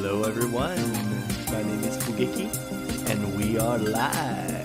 Hello everyone, my name is Fugeki, and we are live.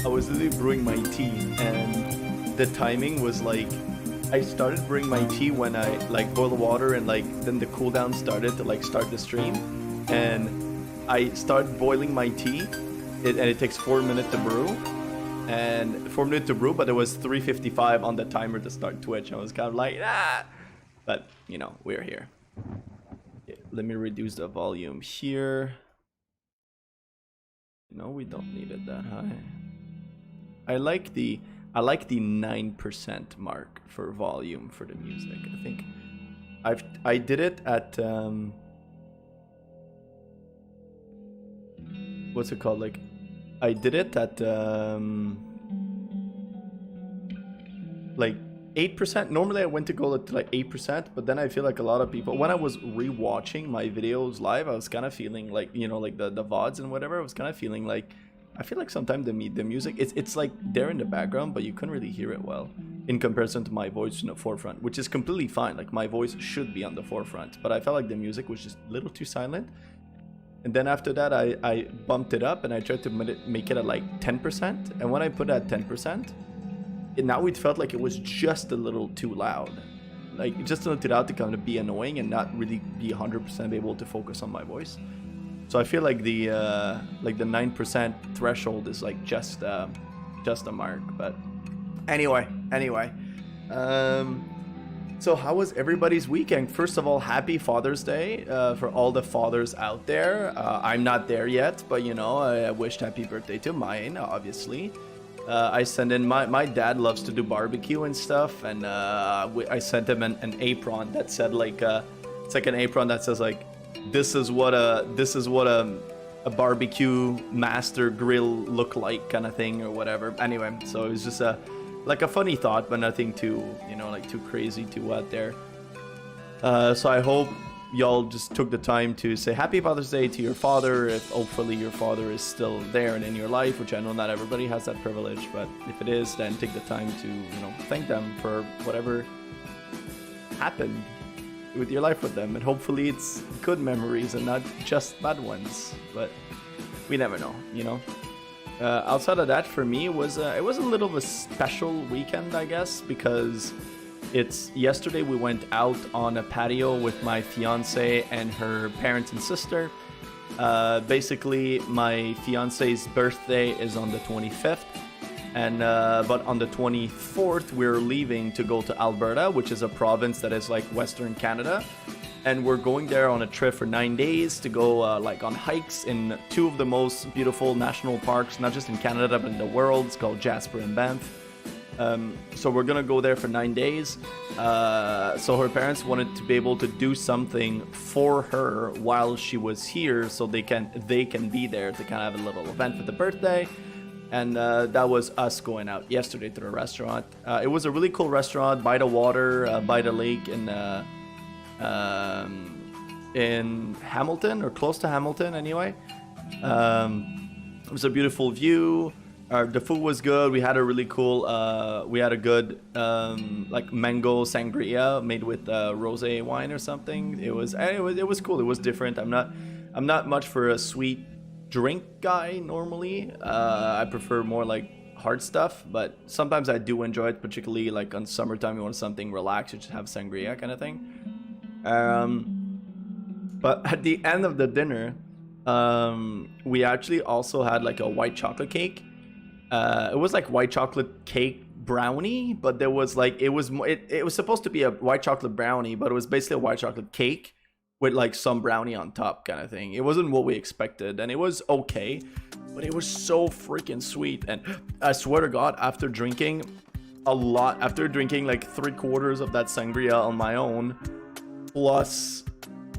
I was literally brewing my tea, and the timing was like, I started brewing my tea when I boil the water, and then the cooldown started to start the stream, and I started boiling my tea, and it takes 4 minutes to brew, but it was 3:55 on the timer to start Twitch. I was kind of like, ah, but you know, we're here. Yeah, let me reduce the volume here. No, we don't need it that high. I like the 9% mark for volume for the music. I think I did it at what's it called? Like I did it at like 8%. Normally I went to go to like 8%, but then I feel like a lot of people, when I was rewatching my videos live, I was kind of feeling like, you know, like the VODs and whatever, I was kind of feeling like, I feel like sometimes the music, it's like there in the background, but you couldn't really hear it well in comparison to my voice in the forefront, which is completely fine. Like my voice should be on the forefront, but I felt like the music was just a little too silent. And then after that, I bumped it up and I tried to make it at like 10%. And when I put it at 10%, now it felt like it was just a little too loud. Like just a little too loud to kind of be annoying and not really be 100% able to focus on my voice. So I feel like the 9% threshold is like just a mark. But anyway. So how was everybody's weekend? First of all, happy Father's Day for all the fathers out there. I'm not there yet, but you know, I wished happy birthday to mine, obviously. I sent in my dad loves to do barbecue and stuff, and I sent him an apron that said like it's like an apron that says like, this is what a barbecue master grill look like, kind of thing, or whatever. Anyway, so it was just a funny thought, but nothing too, you know, like too crazy, too out there. So I hope y'all just took the time to say happy Father's Day to your father, if hopefully your father is still there and in your life, which I know not everybody has that privilege, but if it is, then take the time to, you know, thank them for whatever happened with your life with them, and hopefully it's good memories and not just bad ones, but we never know, you know. Outside of that, for me, it was a little of a special weekend, I guess, because yesterday we went out on a patio with my fiance and her parents and sister. Basically, my fiance's birthday is on the 25th, and but on the 24th we're leaving to go to Alberta, which is a province that is like Western Canada, and we're going there on a trip for 9 days to go like on hikes in two of the most beautiful national parks, not just in Canada but in the world. It's called Jasper and Banff. So we're gonna go there for 9 days. So her parents wanted to be able to do something for her while she was here, so they can be there to kind of have a little event for the birthday. And that was us going out yesterday to the restaurant. It was a really cool restaurant by the water, by the lake in Hamilton, or close to Hamilton anyway. It was a beautiful view. The food was good. We had a really cool, we had a good like mango sangria made with rosé wine or something. It was cool. It was different. I'm not much for a sweet drink guy normally. I prefer more like hard stuff, but sometimes I do enjoy it, particularly like on summertime. You want something relaxed, you just have sangria kind of thing. But at the end of the dinner, we actually also had like a white chocolate cake. It was like white chocolate cake brownie, but there was like, it was supposed to be a white chocolate brownie, but it was basically a white chocolate cake with like some brownie on top kind of thing. It wasn't what we expected, and it was okay, but it was so freaking sweet. And I swear to God, after drinking a lot after drinking like 3/4 of that sangria on my own, plus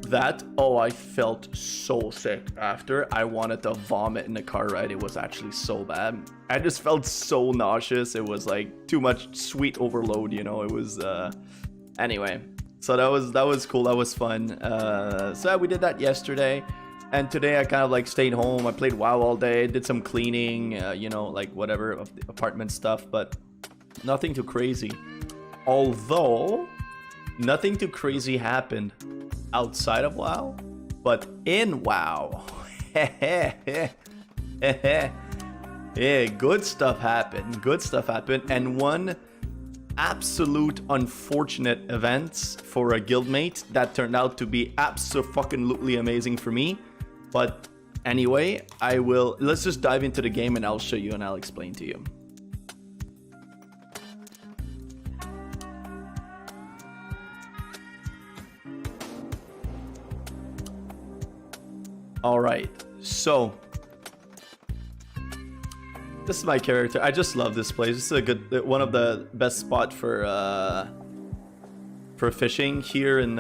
that. Oh, I felt so sick after. I wanted to vomit in the car ride. It was actually so bad. I just felt so nauseous. It was like too much sweet overload, you know. It was anyway. So that was cool. That was fun. So yeah, we did that yesterday. And today I kind of like stayed home. I played WoW all day, did some cleaning, you know, like whatever of the apartment stuff, but nothing too crazy. Although nothing too crazy happened outside of WoW, but in WoW. Yeah, good stuff happened. Good stuff happened. And one absolute unfortunate events for a guildmate that turned out to be abso-fucking-lutely amazing for me. But anyway, let's just dive into the game and I'll show you and I'll explain to you. All right, so this is my character. I just love this place. This is one of the best spot for fishing here, and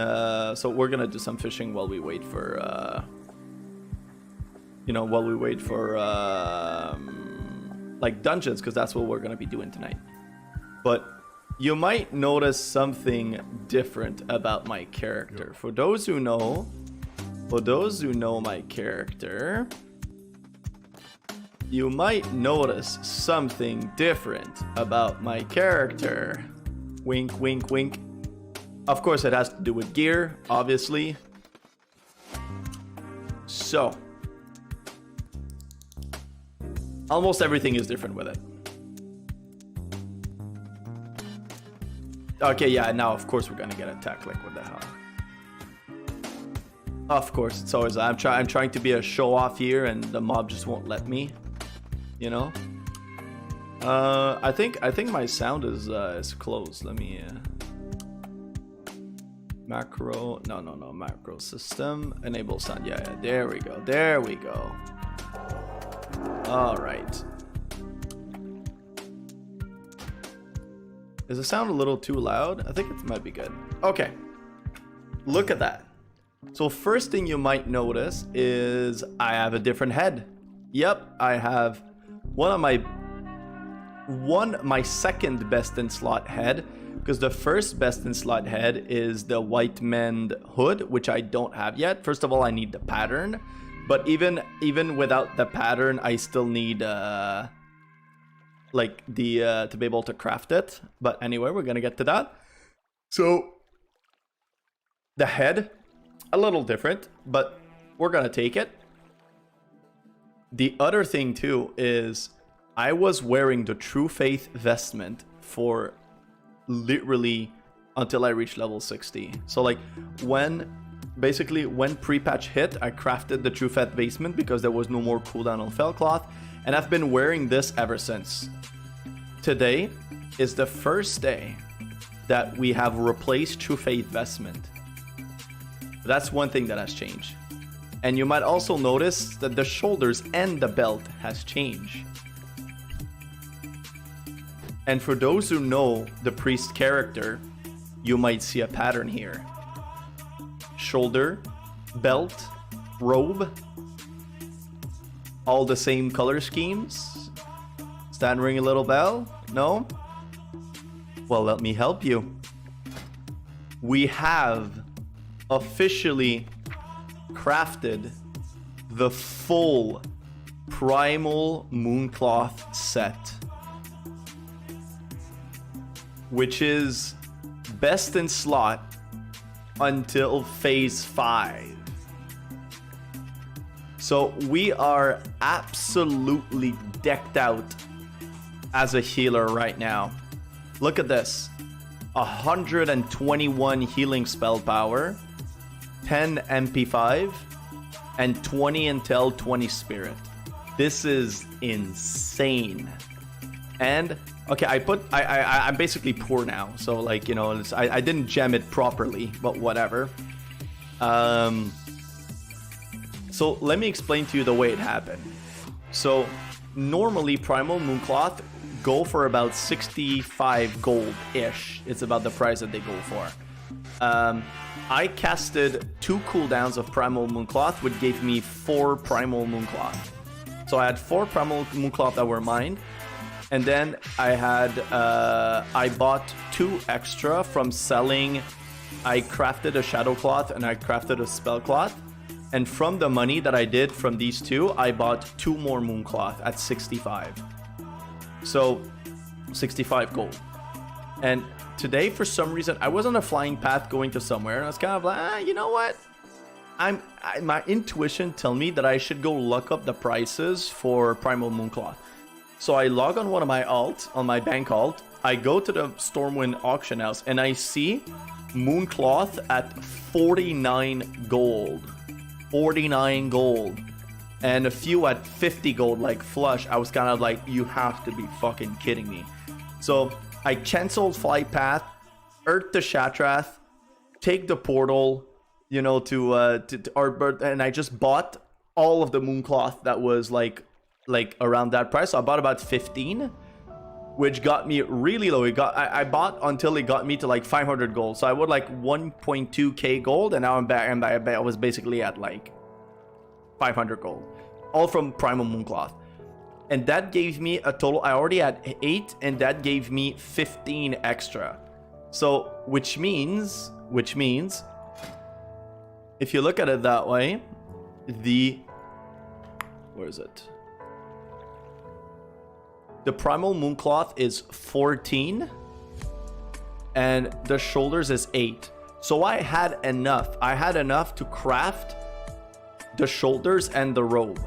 so we're gonna do some fishing while we wait for like dungeons, because that's what we're gonna be doing tonight. But you might notice something different about my character. For those who know my character, you might notice something different about my character. Wink, wink, wink. Of course, it has to do with gear, obviously. So, almost everything is different with it. Okay, yeah, now of course we're gonna get attacked. Like, what the hell? Of course, it's always I'm trying to be a show off here, and the mob just won't let me. You know. I think my sound is closed. Let me macro. No, macro system enable sound. Yeah, there we go. All right. Is the sound a little too loud? I think it might be good. Okay. Look at that. So first thing you might notice is I have a different head. Yep, I have my second best in slot head, because the first best in slot head is the white mend hood, which I don't have yet. First of all, I need the pattern, but even without the pattern, I still need to be able to craft it. But anyway, we're gonna get to that. So the head, a little different, but we're gonna take it. The other thing too is I was wearing the True Faith vestment for literally until I reached level 60. So like when pre-patch hit, I crafted the True Faith vestment because there was no more cooldown on Fellcloth, and I've been wearing this ever since. Today is the first day that we have replaced True Faith vestment. That's one thing that has changed. And you might also notice that the shoulders and the belt has changed. And for those who know the priest character, you might see a pattern here. Shoulder, belt, robe, all the same color schemes. Does that ring a little bell? No? Well, let me help you. We have officially crafted the full Primal Mooncloth set, which is best in slot until phase 5. So we are absolutely decked out as a healer right now. Look at this. 121 healing spell power, 10 MP5, and 20 intel, 20 spirit. This is insane. And okay, I'm basically poor now, so like, you know, I didn't gem it properly, but whatever. So let me explain to you the way it happened. So normally Primal Mooncloth go for about 65 gold-ish. It's about the price that they go for. I casted 2 cooldowns of Primal Mooncloth, which gave me 4 Primal Mooncloth. So I had 4 Primal Mooncloth that were mine. And then I bought 2 extra from selling. I crafted a Shadow Cloth and I crafted a Spell Cloth. And from the money that I did from these 2, I bought 2 more Mooncloth at 65. So 65 gold. And today, for some reason, I was on a flying path going to somewhere, and I was kind of like, you know what? My intuition tell me that I should go look up the prices for Primal Mooncloth. So I log on one of my alts, on my bank alt. I go to the Stormwind auction house, and I see Mooncloth at 49 gold. 49 gold. And a few at 50 gold, like flush. I was kind of like, you have to be fucking kidding me. So I canceled Flight Path, Earth the Shatrath, take the portal, you know, and I just bought all of the Mooncloth that was like around that price. So I bought about 15, which got me really low. I bought until it got me to like 500 gold. So I would like 1.2k gold, and now I'm back. And I was basically at like 500 gold, all from Primal Mooncloth. And that gave me a total. I already had 8, and that gave me 15 extra. So, which means, if you look at it that way, where is it? The Primal Mooncloth is 14, and the shoulders is 8. So I had enough. I had enough to craft the shoulders and the robe.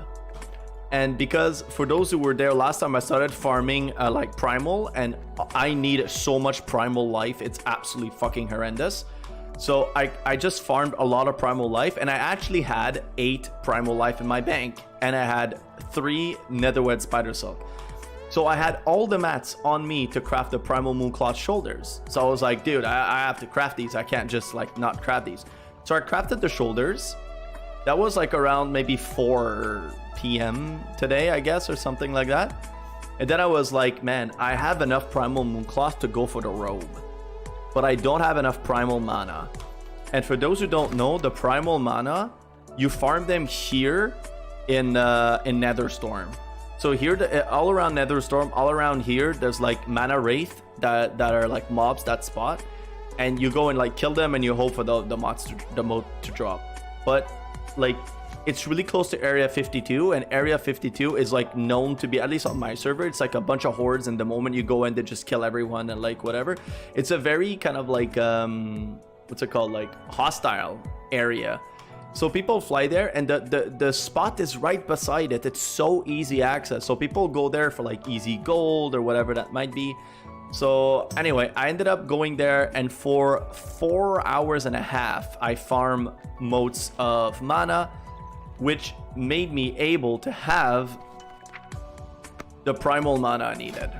And because for those who were there last time, I started farming like primal, and I need so much primal life. It's absolutely fucking horrendous. So I just farmed a lot of primal life, and I actually had 8 primal life in my bank, and I had 3 netherwed spider silk. So I had all the mats on me to craft the Primal Mooncloth shoulders. So I was like, dude, I have to craft these. I can't just like not craft these. So I crafted the shoulders. That was like around maybe 4 p.m. today, I guess, or something like that. And then I was like, man, I have enough Primal Mooncloth to go for the robe, but I don't have enough Primal Mana. And for those who don't know, the Primal Mana, you farm them here in Netherstorm. So here, all around Netherstorm, all around here, there's like Mana Wraith that are like mobs that spot, and you go and like kill them, and you hope for the mods to drop. But like, it's really close to Area 52, and Area 52 is like known to be, at least on my server, it's like a bunch of hordes, and the moment you go in, they just kill everyone and like whatever. It's a very kind of like what's it called, like hostile area. So people fly there, and the spot is right beside it. It's so easy access. So people go there for like easy gold or whatever that might be. So anyway, I ended up going there, and for 4 hours and a half, I farm motes of mana, which made me able to have the primal mana I needed.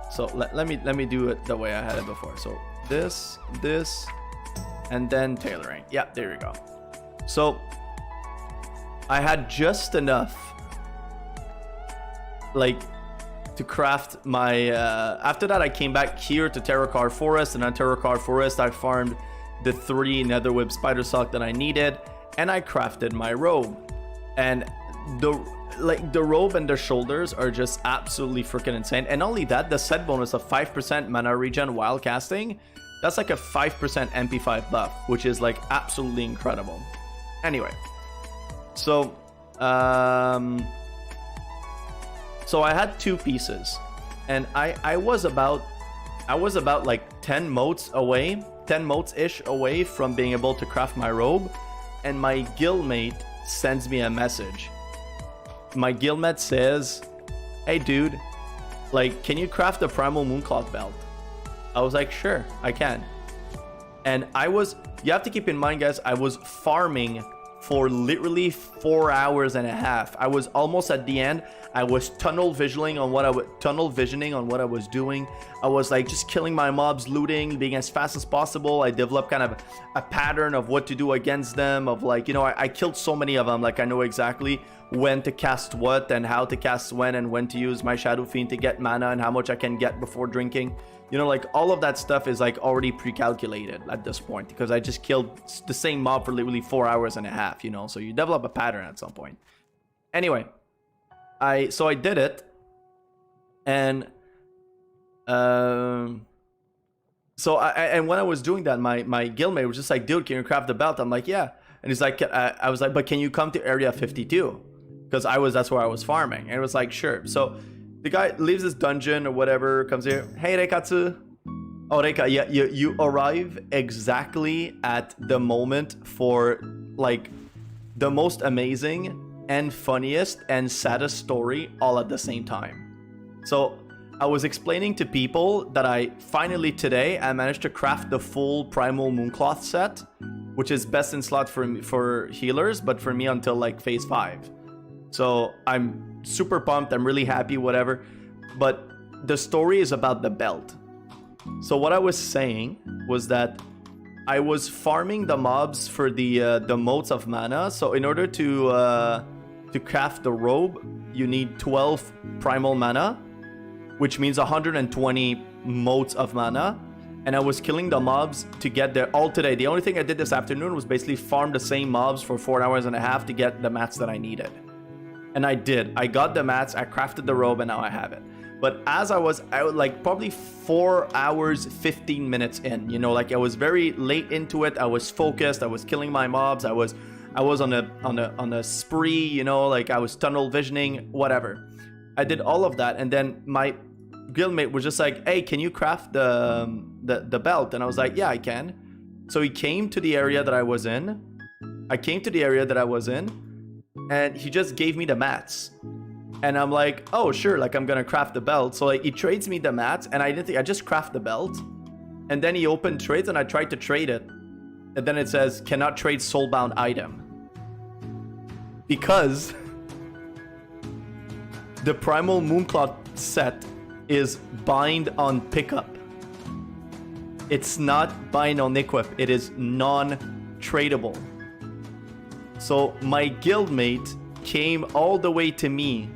So let me do it the way I had it before. So this, and then tailoring. Yeah, there you go. So I had just enough like to craft my after that I came back here to Terracar Forest, and on Terracar Forest I farmed the 3 netherweb spider silk that I needed, and I crafted my robe. And the robe and the shoulders are just absolutely freaking insane. And only that, the set bonus of 5% mana regen while casting, that's like a 5% MP5 buff, which is like absolutely incredible. Anyway, so so I had 2 pieces, and I was about like 10 motes away, 10 motes ish away from being able to craft my robe. And my guildmate sends me a message. My guildmate says, hey dude, like, can you craft a Primal Mooncloth belt? I was like, sure, I can. And you have to keep in mind, guys, I was farming for literally 4 hours and a half. I was almost at the end. I was tunnel visioning on what I was doing. I was like just killing my mobs, looting, being as fast as possible. I developed kind of a pattern of what to do against them, of like, you know, I killed so many of them. Like I know exactly when to cast what and how to cast when, and when to use my Shadow Fiend to get mana and how much I can get before drinking. You know, like all of that stuff is like already pre-calculated at this point, because I just killed the same mob for literally 4 hours and a half, you know, so you develop a pattern at some point. Anyway, so I did it, and and when I was doing that, my guildmate was just like, dude, can you craft the belt? I'm like, yeah. And he's like, I was like, but can you come to area 52? Because that's where I was farming. And it was like, sure. So the guy leaves this dungeon or whatever, comes here. Hey, Reikatsu. Oh, Reika, yeah, you arrive exactly at the moment for like the most amazing and funniest and saddest story all at the same time. So I was explaining to people that I managed to craft the full Primal Mooncloth set, which is best in slot for healers, but for me until like phase 5. So I'm super pumped, I'm really happy, whatever. But the story is about the belt. So what I was saying was that I was farming the mobs for the motes of mana. So in order to craft the robe, you need 12 primal mana, which means 120 motes of mana. And I was killing the mobs to get there all today. The only thing I did this afternoon was basically farm the same mobs for 4 hours and a half to get the mats that I needed. And I did. I got the mats, I crafted the robe, and now I have it. But as I was like probably 4 hours, 15 minutes in, you know, like I was very late into it. I was focused. I was killing my mobs. I was on a spree, you know, like I was tunnel visioning, whatever. I did all of that, and then my guildmate was just like, hey, can you craft the belt? And I was like, yeah, I can. So he came to the area that I was in. And he just gave me the mats. And I'm like, oh, sure, like I'm gonna craft the belt. So like he trades me the mats, and I just craft the belt. And then he opened trades, and I tried to trade it. And then it says, cannot trade soulbound item. Because the Primal Mooncloth set is bind on pickup. It's not bind on equip. It is non-tradable. So my guildmate came all the way to me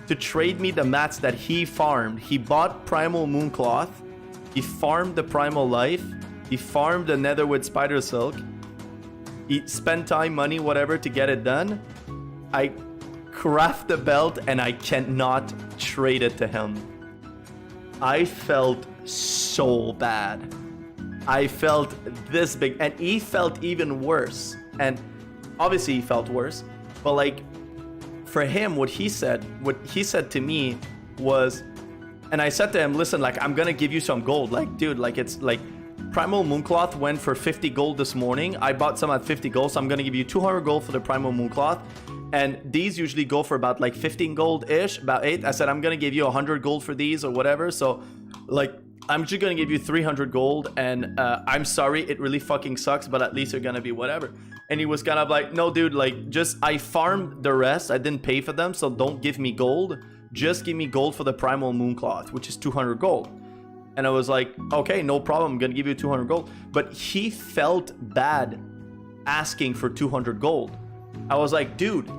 to trade me the mats that he farmed. He bought Primal Mooncloth. He farmed the Primal Life. He farmed the Netherwood Spider Silk. He spent time, money, whatever to get it done. I craft the belt and I cannot trade it to him. I felt so bad. I felt this big, and he felt even worse. And obviously he felt worse, but like for him, what he said to me was, and I said to him, listen, like I'm gonna give you some gold. Like, dude, like it's like Primal Mooncloth went for 50 gold this morning. I bought some at 50 gold, so I'm gonna give you 200 gold for the Primal Mooncloth. And these usually go for about like 15 gold-ish, about 8. I said, I'm gonna give you 100 gold for these or whatever. So like, I'm just gonna give you 300 gold, and I'm sorry, it really fucking sucks, but at least you're gonna be whatever. And he was kind of like, no, dude, like just, I farmed the rest. I didn't pay for them, so don't give me gold. Just give me gold for the Primal Mooncloth, which is 200 gold. And I was like, okay, no problem. I'm gonna give you 200 gold. But he felt bad asking for 200 gold. I was like, dude,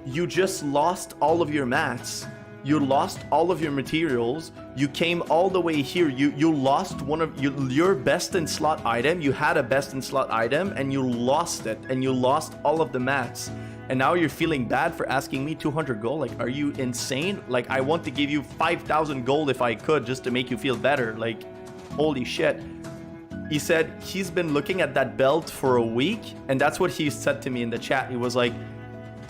you just lost all of your mats. You lost all of your materials. You came all the way here. You lost one of your best in slot item. You had a best in slot item and you lost it, and you lost all of the mats. And now you're feeling bad for asking me 200 gold? Like, are you insane? Like, I want to give you 5,000 gold if I could, just to make you feel better. Like, holy shit. He said he's been looking at that belt for a week, and that's what he said to me in the chat. He was like,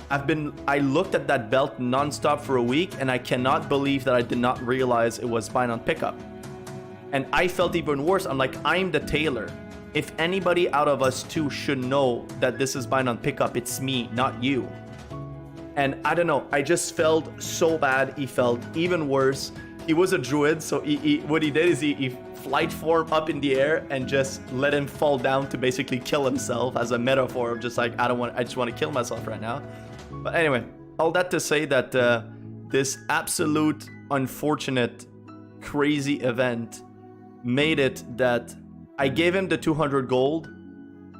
I looked at that belt nonstop for a week, and I cannot believe that I did not realize it was bind on pickup. And I felt even worse. I'm like, I'm the tailor. If anybody out of us two should know that this is bind on pickup, it's me, not you. And I don't know, I just felt so bad. He felt even worse. he was a druid, so what he did is he flight formed up in the air and just let him fall down to basically kill himself as a metaphor of just like, I just want to kill myself right now. But anyway, all that to say that this absolute unfortunate crazy event made it that I gave him the 200 gold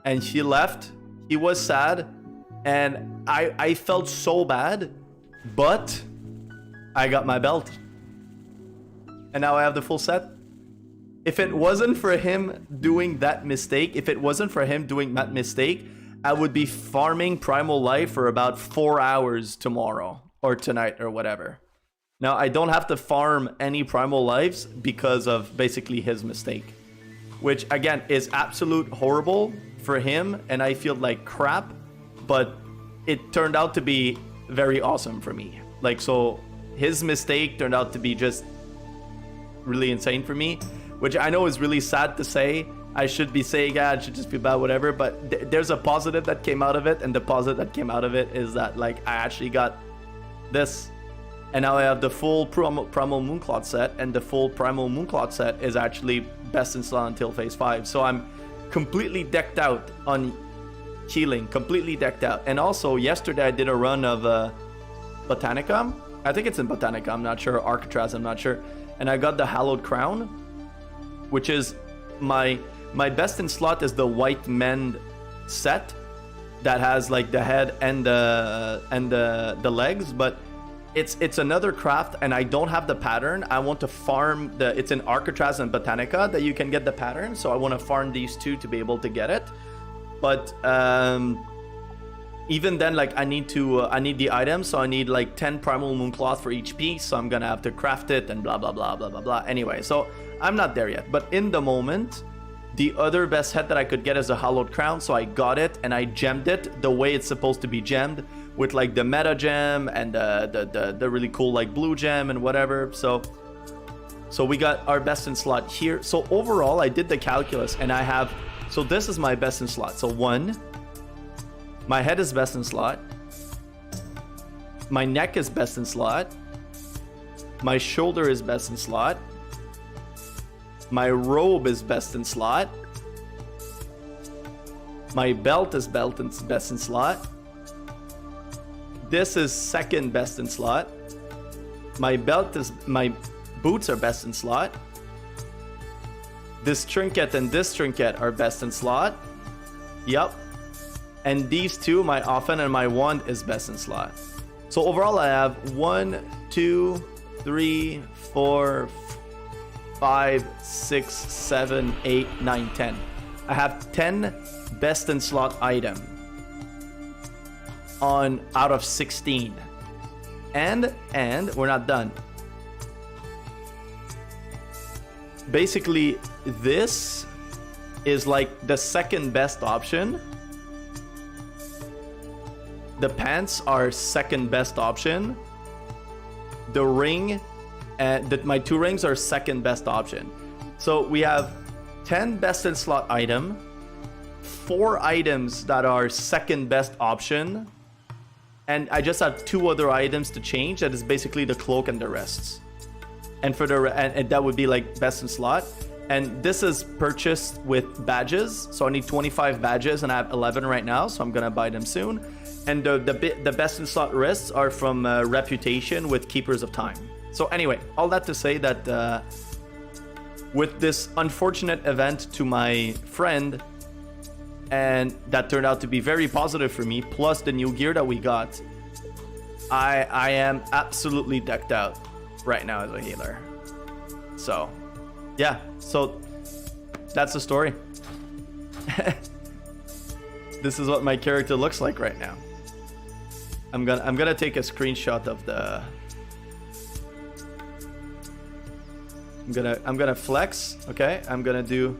and he left. He was sad and I felt so bad, but I got my belt. And now I have the full set. If it wasn't for him doing that mistake, I would be farming Primal Life for about 4 hours tomorrow or tonight or whatever. Now, I don't have to farm any Primal Lives because of basically his mistake, which again is absolute horrible for him, and I feel like crap, but it turned out to be very awesome for me. Like, so his mistake turned out to be just really insane for me, which I know is really sad to say. I should be saying, yeah, it should just be bad, whatever, but there's a positive that came out of it, and the positive that came out of it is that, like, I actually got this, and now I have the full Primal Mooncloth set, and the full Primal Mooncloth set is actually best in slot until phase 5, so I'm completely decked out on healing, completely decked out. And also, yesterday I did a run of Botanica, I think it's in Botanica, I'm not sure, Arcatraz, I'm not sure, and I got the Hallowed Crown, which is my best in slot is the White Mend set that has like the head and the legs, but it's another craft and I don't have the pattern. I want to farm it's in Arcatraz and Botanica that you can get the pattern, so I want to farm these two to be able to get it. But even then, like, I need the items, so I need like 10 Primal Mooncloth for each piece, so I'm gonna have to craft it and blah blah blah blah blah blah. Anyway, so I'm not there yet, but in the moment, the other best head that I could get is a Hallowed Crown, so I got it and I gemmed it the way it's supposed to be gemmed, with like the meta gem and the really cool like blue gem and whatever. So we got our best in slot here. So overall, I did the calculus and I have, so this is my best in slot. So 1, my head is best in slot, my neck is best in slot, my shoulder is best in slot, my robe is best in slot, my belt is best in slot, this is second best in slot, my boots are best in slot, this trinket and this trinket are best in slot, yep, and these two, my offhand and my wand, is best in slot. So overall I have 1, 2, 3, 4, 5, 6, 7, 8, 9, 10. I have 10 best in slot item out of 16. And we're not done. Basically, this is like the second best option. The pants are second best option. The ring and my 2 rings are second best option. So we have 10 best in slot item, 4 items that are second best option, and I just have 2 other items to change. That is basically the cloak and the rests, and for the and that would be like best in slot. And this is purchased with badges, so I need 25 badges and I have 11 right now, so I'm gonna buy them soon. And the best in slot rests are from reputation with Keepers of Time. So anyway, all that to say that with this unfortunate event to my friend, and that turned out to be very positive for me, plus the new gear that we got, I am absolutely decked out right now as a healer. So yeah, so that's the story. This is what my character looks like right now. I'm gonna take a screenshot of the. I'm gonna flex. Okay, I'm gonna do.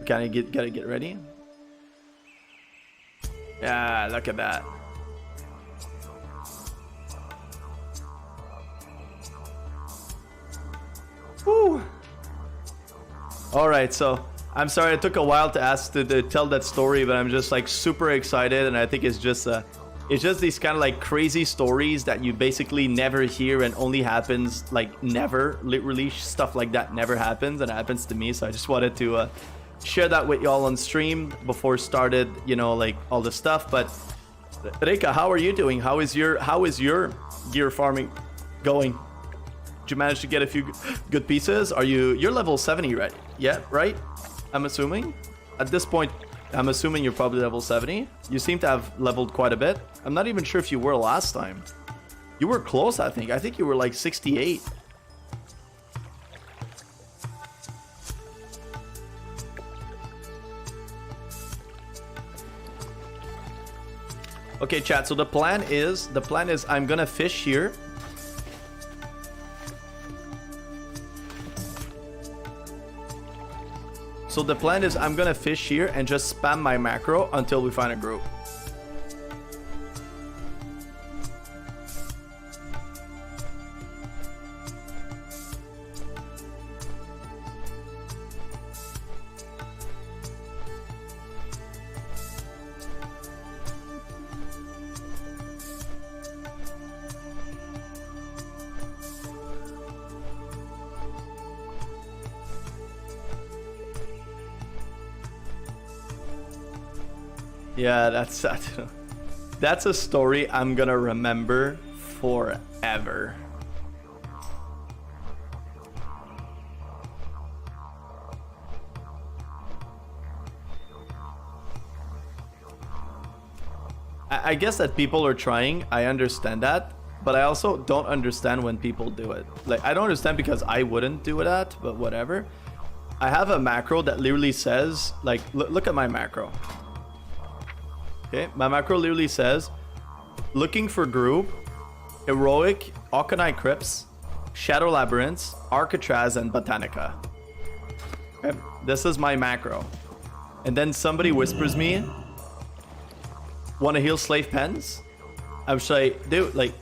Gotta get ready. Yeah, look at that. Woo. All right, so I'm sorry it took a while to tell that story, but I'm just like super excited, and I think it's just It's just these kind of like crazy stories that you basically never hear and only happens like never. Literally stuff like that never happens, and it happens to me. So I just wanted to share that with y'all on stream before started, you know, like all the stuff. But Reka, how are you doing? How is your gear farming going? Did you manage to get a few good pieces? You're level 70, right? Yeah, right? I'm assuming at this point. I'm assuming you're probably level 70. You seem to have leveled quite a bit. I'm not even sure if you were last time. You were close, I think. I think you were like 68. Okay, chat. So the plan is I'm gonna fish here. So the plan is I'm gonna fish here and just spam my macro until we find a group. Yeah, that's a story I'm gonna remember forever. I guess that people are trying, I understand that, but I also don't understand when people do it. Like, I don't understand because I wouldn't do that, but whatever. I have a macro that literally says, like, look at my macro. Okay, my macro literally says, looking for group, heroic, Auchenai Crypts, Shadow Labyrinths, Arcatraz, and Botanica. Okay, this is my macro. And then somebody whispers me, wanna heal Slave Pens? I was like, dude, like,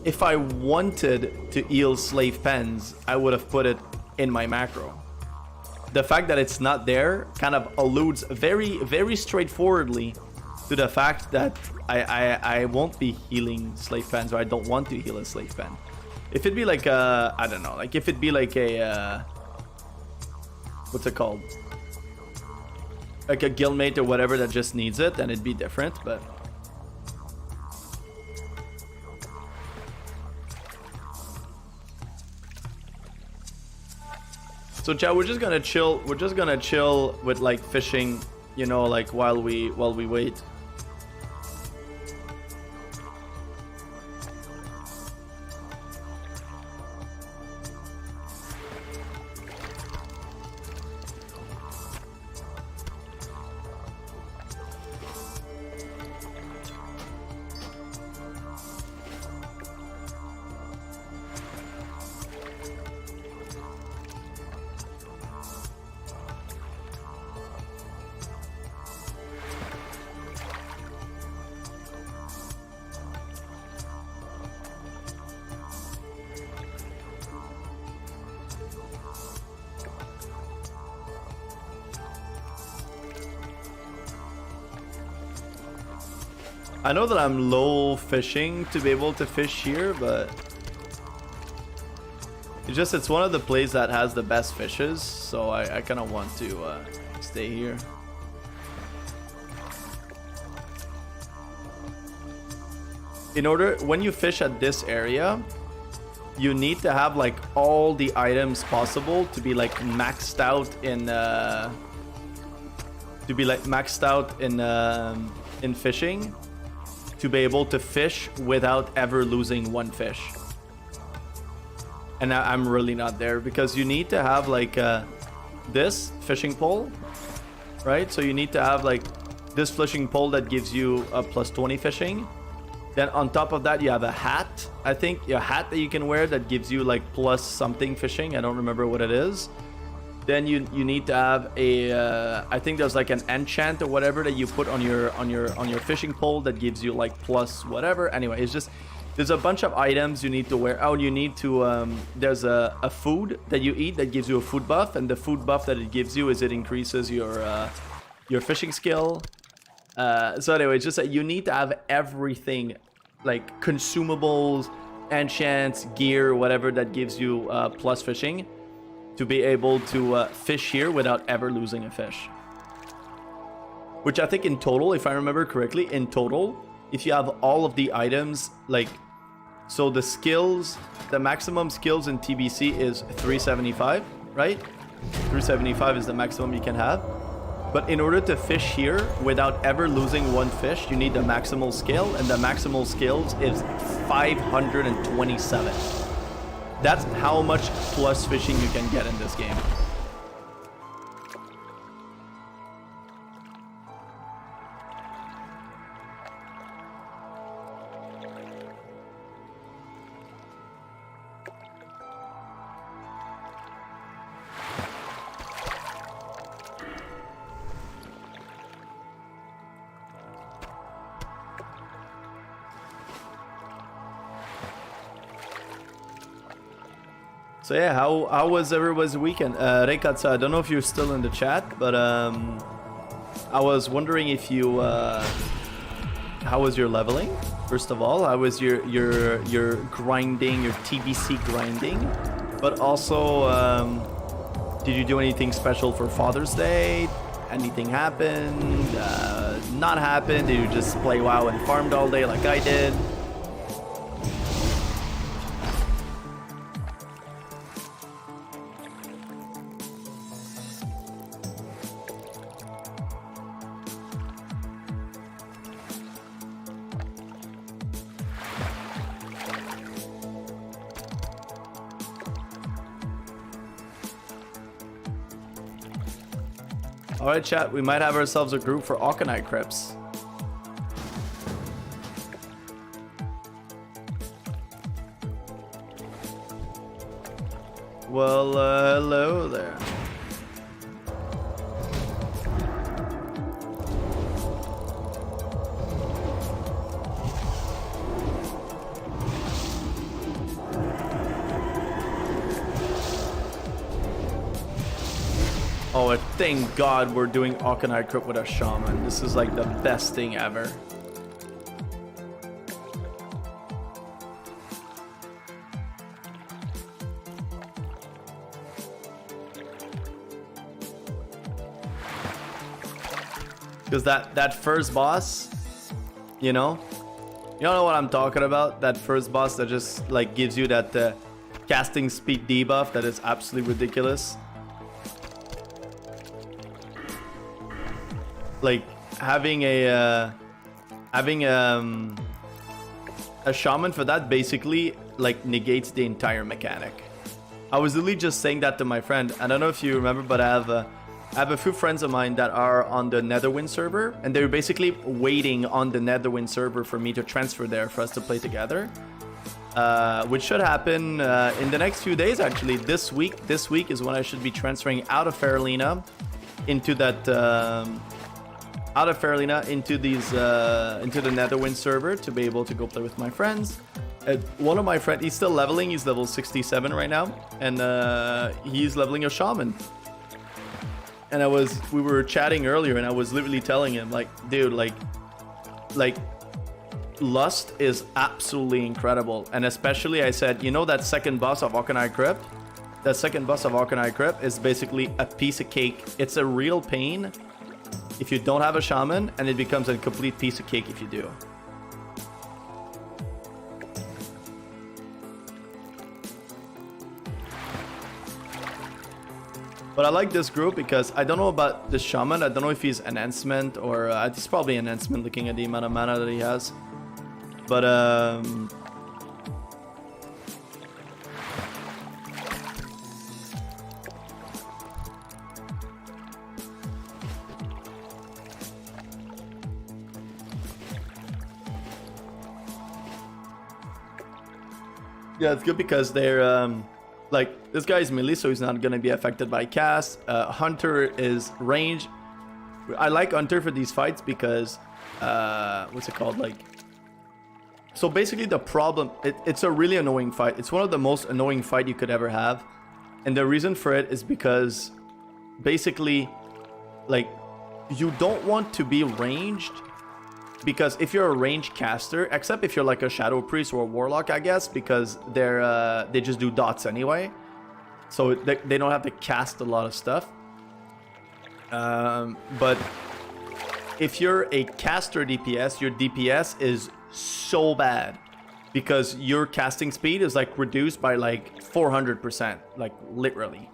if I wanted to heal Slave Pens, I would have put it in my macro. The fact that it's not there kind of alludes very, very straightforwardly to the fact that I won't be healing Slave Pens, or I don't want to heal a Slave Pen. If it'd be like a, I don't know, like if it'd be like a, what's it called? Like a guildmate or whatever that just needs it, then it'd be different, but... So chat, we're just gonna chill. We're just gonna chill with like fishing, you know, like while we wait. I know that I'm low fishing to be able to fish here, but it's one of the plays that has the best fishes, so I kind of want to stay here. When you fish at this area, you need to have like all the items possible to be like maxed out in fishing, to be able to fish without ever losing one fish. And I'm really not there, because you need to have like this fishing pole, right? So you need to have like this fishing pole that gives you a plus 20 fishing. Then on top of that, you have a hat. I think a hat that you can wear that gives you like plus something fishing. I don't remember what it is. Then you need to have a I think there's like an enchant or whatever that you put on your fishing pole that gives you like plus whatever. Anyway, it's just there's a bunch of items you need to wear. Oh, you need to there's a food that you eat that gives you a food buff, and the food buff that it gives you is it increases your fishing skill, So anyway, just that you need to have everything, like consumables, enchants, gear, whatever that gives you plus fishing, to be able to fish here without ever losing a fish. Which I think in total, if I remember correctly, in total, if you have all of the items, like, so the skills, the maximum skills in TBC is 375, right? 375 is the maximum you can have. But in order to fish here without ever losing one fish, you need the maximal skill, and the maximal skills is 527. That's how much plus fishing you can get in this game. So yeah, how was everyone's weekend? Reikatsu, I don't know if you're still in the chat, but I was wondering if you how was your leveling? First of all, how was your grinding, your TBC grinding? But also, did you do anything special for Father's Day? Anything happened? Not happened? Did you just play WoW and farmed all day like I did? Alright chat, we might have ourselves a group for Auchenite Crypts. Well, hello there. Oh, thank God we're doing Auchenite Crypt with a shaman. This is like the best thing ever. Because that first boss, you know what I'm talking about? That first boss that just like gives you that casting speed debuff that is absolutely ridiculous. Like having a shaman for that basically like negates the entire mechanic. I was literally just saying that to my friend. I don't know if you remember, but I have a few friends of mine that are on the Netherwind server, and they're basically waiting on the Netherwind server for me to transfer there for us to play together. Which should happen in the next few days, actually. This week is when I should be transferring out of Faralina into that into the Netherwind server to be able to go play with my friends. One of my friends, he's still leveling. He's level 67 right now, and he's leveling a shaman. And we were chatting earlier, and I was literally telling him, like, dude, like Lust is absolutely incredible. And especially, I said, you know, that second boss of Auchenite Crypt? That second boss of Auchenite Crypt is basically a piece of cake. It's a real pain if you don't have a shaman, and it becomes a complete piece of cake if you do. But I like this group because I don't know about the shaman. I don't know if he's enhancement or he's probably enhancement looking at the amount of mana that he has. But yeah, it's good because they're like, this guy is melee, so he's not gonna be affected by cast. Hunter is range. I like Hunter for these fights because what's it called? Like, so basically the problem, it's a really annoying fight. It's one of the most annoying fight you could ever have, and the reason for it is because basically, like, you don't want to be ranged because if you're a ranged caster, except if you're like a Shadow Priest or a Warlock, I guess, because they just do dots anyway, so they don't have to cast a lot of stuff. But if you're a caster DPS, your DPS is so bad because your casting speed is like reduced by like 400%, like literally.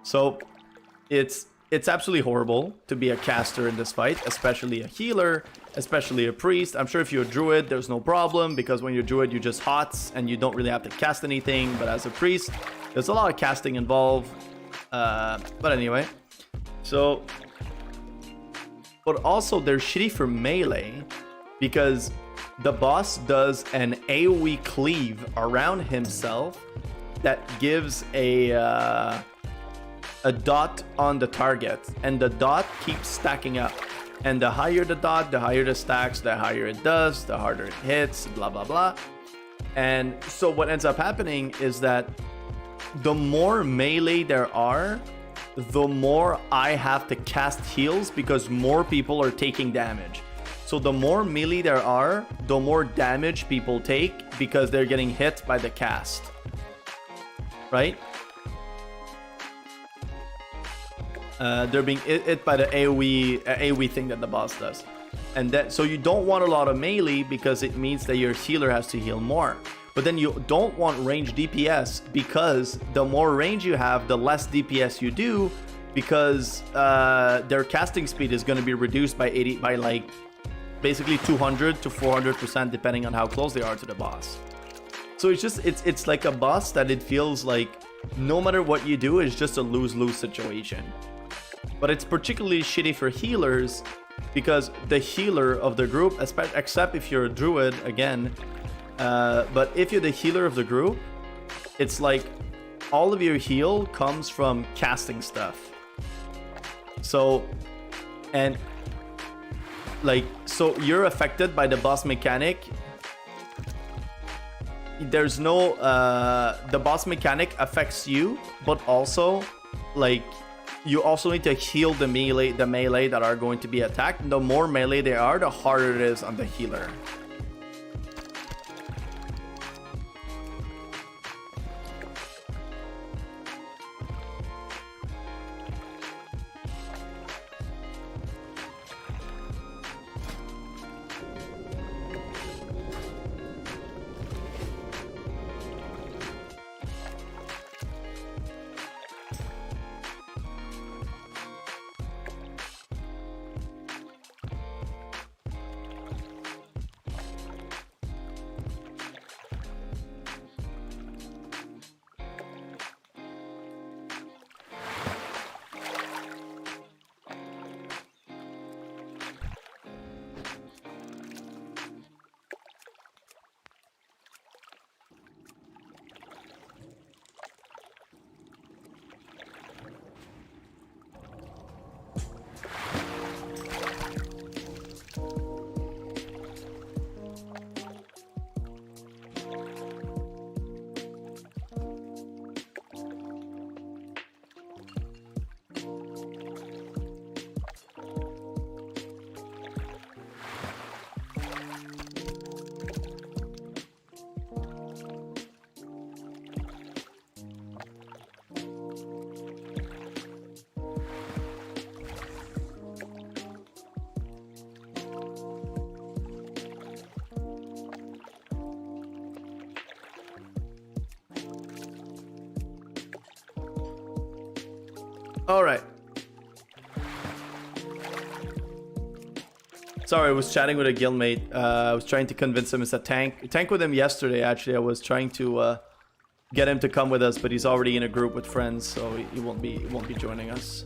So it's absolutely horrible to be a caster in this fight, especially a healer, especially a priest. I'm sure if you're a druid, there's no problem, because when you're a druid, you're just HOTS and you don't really have to cast anything. But as a priest, there's a lot of casting involved. But anyway, so... But also, they're shitty for melee, because the boss does an AoE cleave around himself that gives a dot on the target, and the dot keeps stacking up. And the higher the dot, the higher the stacks, the higher it does, the harder it hits, blah, blah, blah. And so what ends up happening is that the more melee there are, the more I have to cast heals, because more people are taking damage. So the more melee there are, the more damage people take, because they're getting hit by the cast. Right? They're being hit by the AoE thing that the boss does. And that, so you don't want a lot of melee, because it means that your healer has to heal more. But then you don't want range DPS, because the more range you have, the less DPS you do, because their casting speed is going to be reduced by like basically 200 to 400%, depending on how close they are to the boss. So it's like a boss that it feels like no matter what you do, it's just a lose-lose situation. But it's particularly shitty for healers, because the healer of the group, except if you're a druid again, but if you're the healer of the group, it's like all of your heal comes from casting stuff. So, and like, so you're affected by the boss mechanic. There's no, the boss mechanic affects you, but also like you also need to heal the melee that are going to be attacked. The more melee they are, the harder it is on the healer. All right. Sorry, I was chatting with a guildmate. I was trying to convince him it's a tank with him yesterday. Actually, I was trying to get him to come with us, but he's already in a group with friends, so he won't be joining us.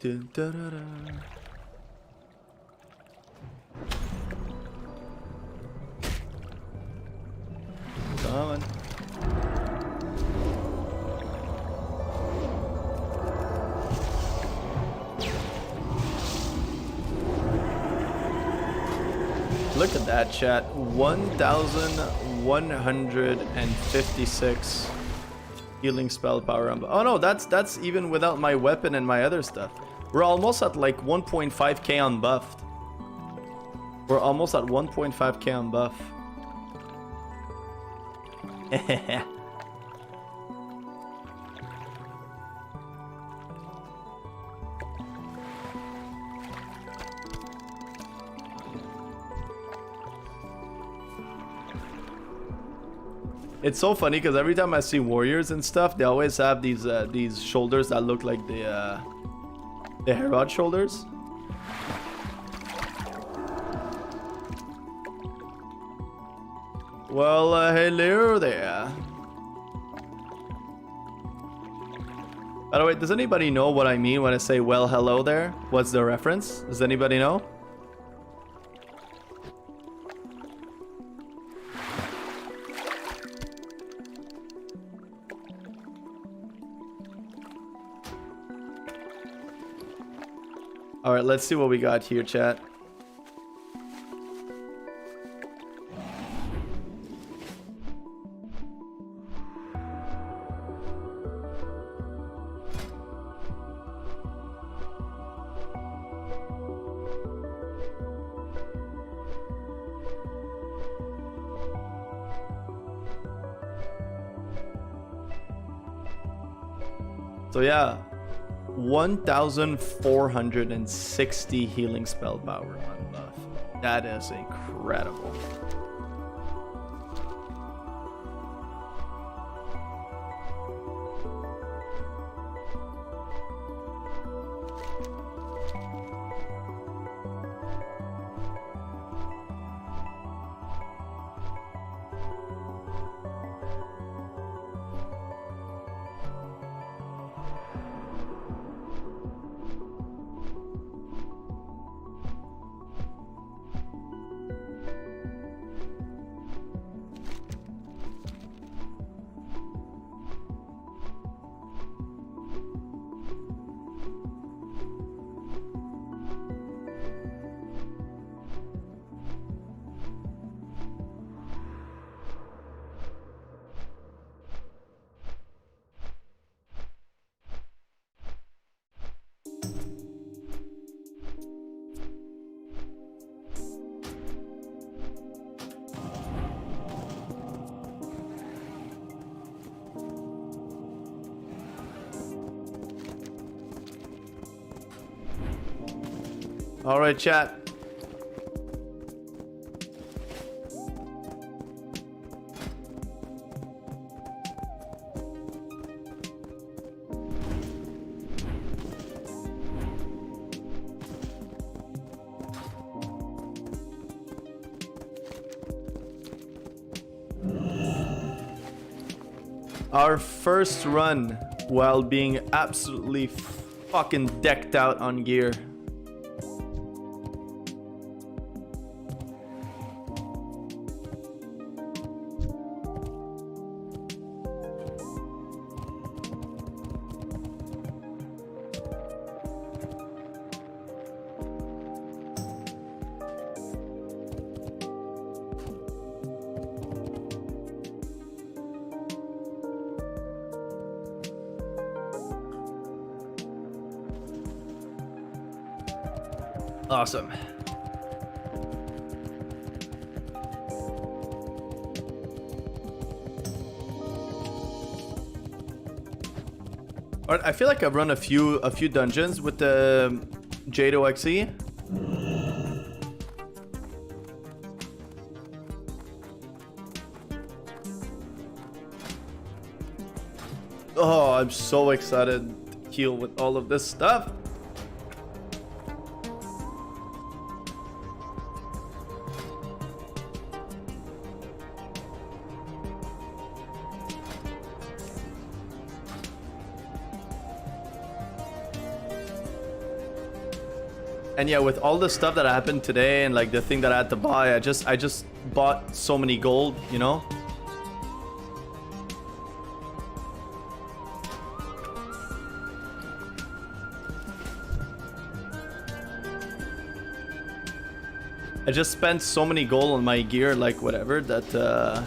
Dun, dun, dun, dun. Come on. Look at that, chat. 1,156 healing spell power. Oh no, that's even without my weapon and my other stuff. We're almost at like 1.5k unbuffed. We're almost at 1.5k unbuff. It's so funny because every time I see warriors and stuff, they always have these shoulders that look like the Herod shoulders. Well, hello there. By the way, does anybody know what I mean when I say well, hello there? What's the reference? Does anybody know? All right, let's see what we got here, chat. So yeah, 1,460 healing spell power on buff. That is incredible. All right, chat. Our first run while being absolutely fucking decked out on gear. Awesome. Alright, I feel like I've run a few dungeons with the Jado XE. Oh, I'm so excited to heal with all of this stuff. And yeah, with all the stuff that happened today and like the thing that I had to buy, I just bought so many gold, you know? I just spent so many gold on my gear, like whatever, that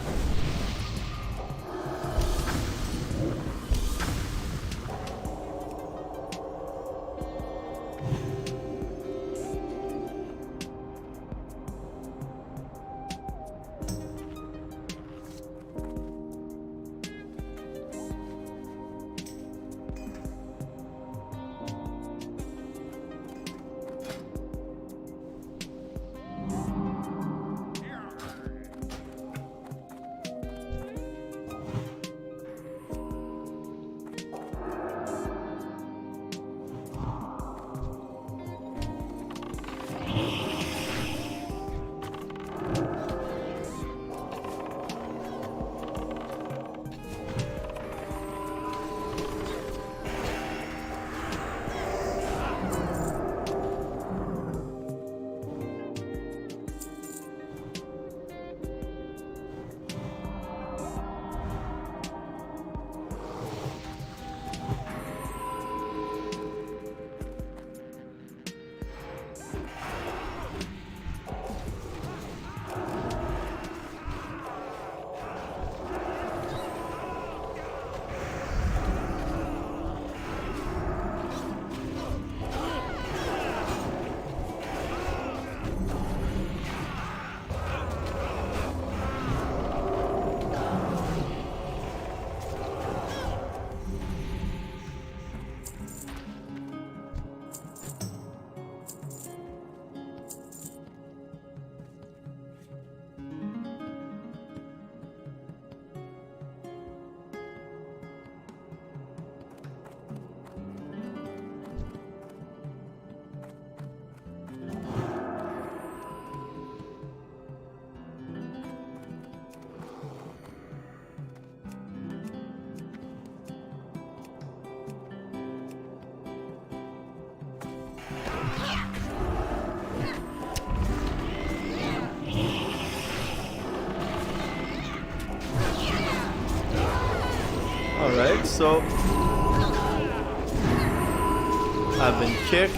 Alright, so I've been kicked.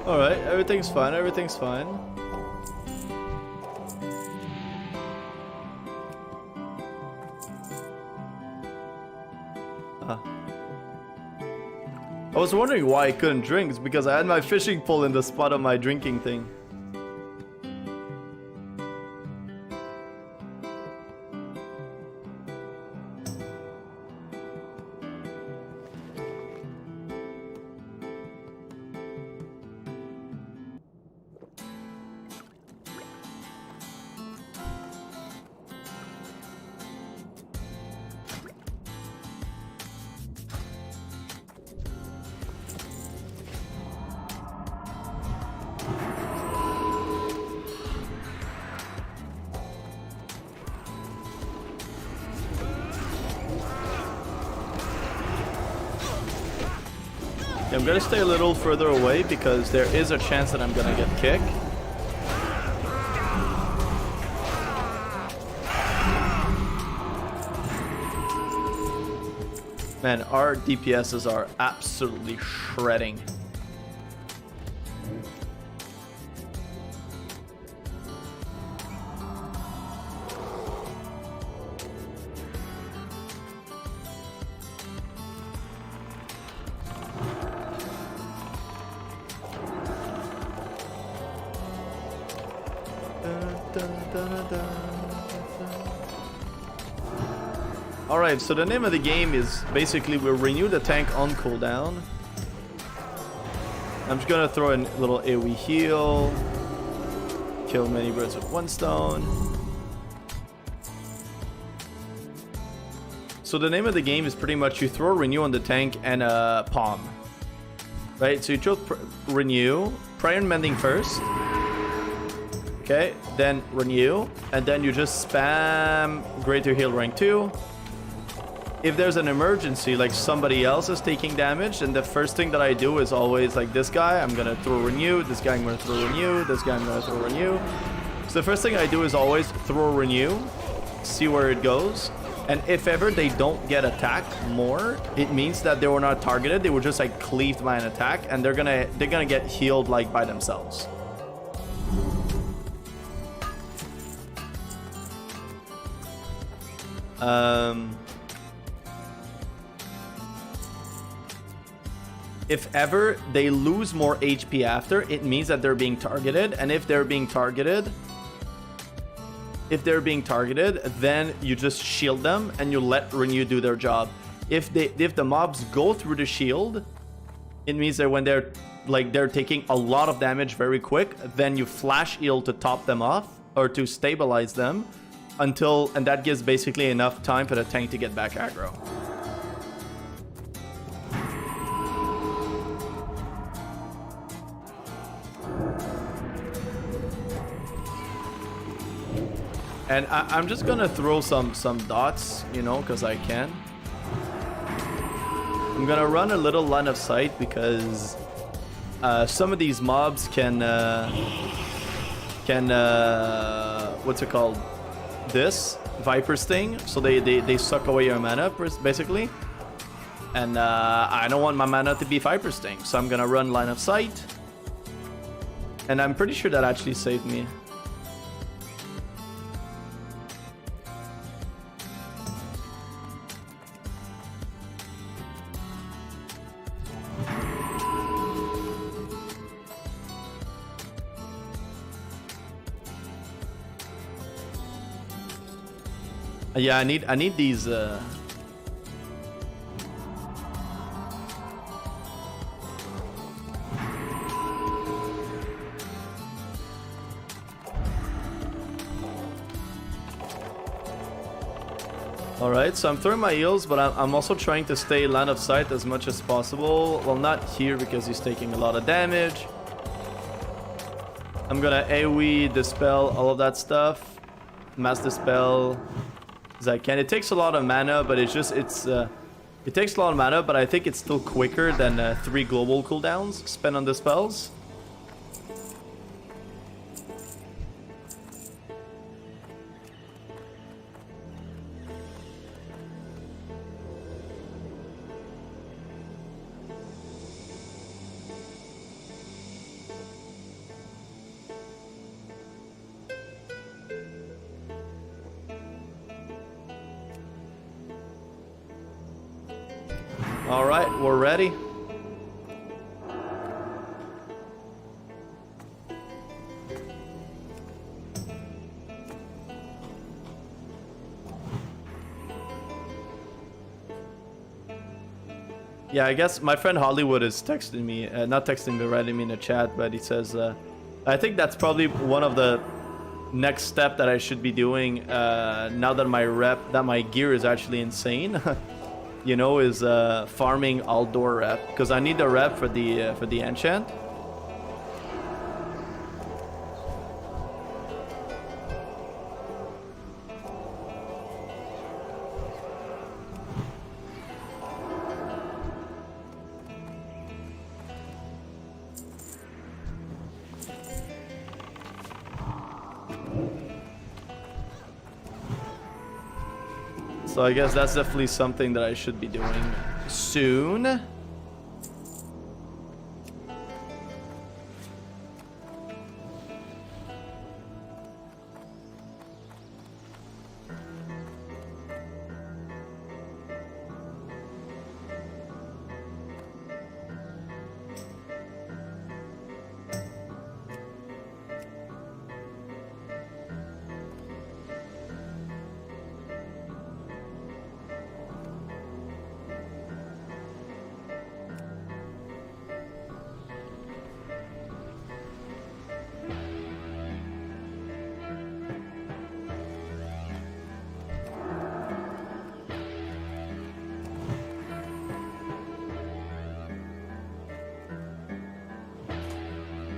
Alright, everything's fine, everything's fine. I was wondering why I couldn't drink. It's because I had my fishing pole in the spot of my drinking thing. I'm gonna stay a little further away because there is a chance that I'm gonna get kicked. Man, our DPSs are absolutely shredding. Alright, so the name of the game is basically we'll renew the tank on cooldown. I'm just gonna throw in a little AoE heal. Kill many birds with one stone. So the name of the game is pretty much you throw renew on the tank and a palm. right? So you chose renew, prior mending first. Okay, then renew, and then you just spam greater heal rank 2. If there's an emergency, like somebody else is taking damage, then the first thing that I do is always like this guy, I'm gonna throw renew, this guy I'm gonna throw renew, this guy I'm gonna throw renew. So the first thing I do is always throw renew, see where it goes. And if ever they don't get attacked more, it means that they were not targeted. They were just like cleaved by an attack, and they're gonna get healed like by themselves. If ever they lose more HP after, it means that they're being targeted. And if they're being targeted, then you just shield them and you let renew do their job. If the mobs go through the shield, it means that when they're taking a lot of damage very quick, then you flash heal to top them off or to stabilize them and that gives basically enough time for the tank to get back aggro. And I'm just gonna throw some dots, you know, because I can. I'm gonna run a little line of sight because some of these mobs can what's it called? This Viper Sting. So they suck away your mana basically. And I don't want my mana to be Viper Sting, so I'm gonna run line of sight. And I'm pretty sure that actually saved me. Yeah, I need these Alright, so I'm throwing my heals, but I'm also trying to stay line of sight as much as possible. Well, not here because he's taking a lot of damage. I'm gonna AoE, dispel, all of that stuff. Mass dispel as I can. It takes a lot of mana, but it takes a lot of mana, but I think it's still quicker than 3 global cooldowns spent on the spells. All right, we're ready. Yeah, I guess my friend Hollywood is texting me, not texting me, writing me in the chat, but he says, I think that's probably one of the next step that I should be doing now that my gear is actually insane. You know, is farming Aldor rep, because I need the rep for the enchant. So I guess that's definitely something that I should be doing soon.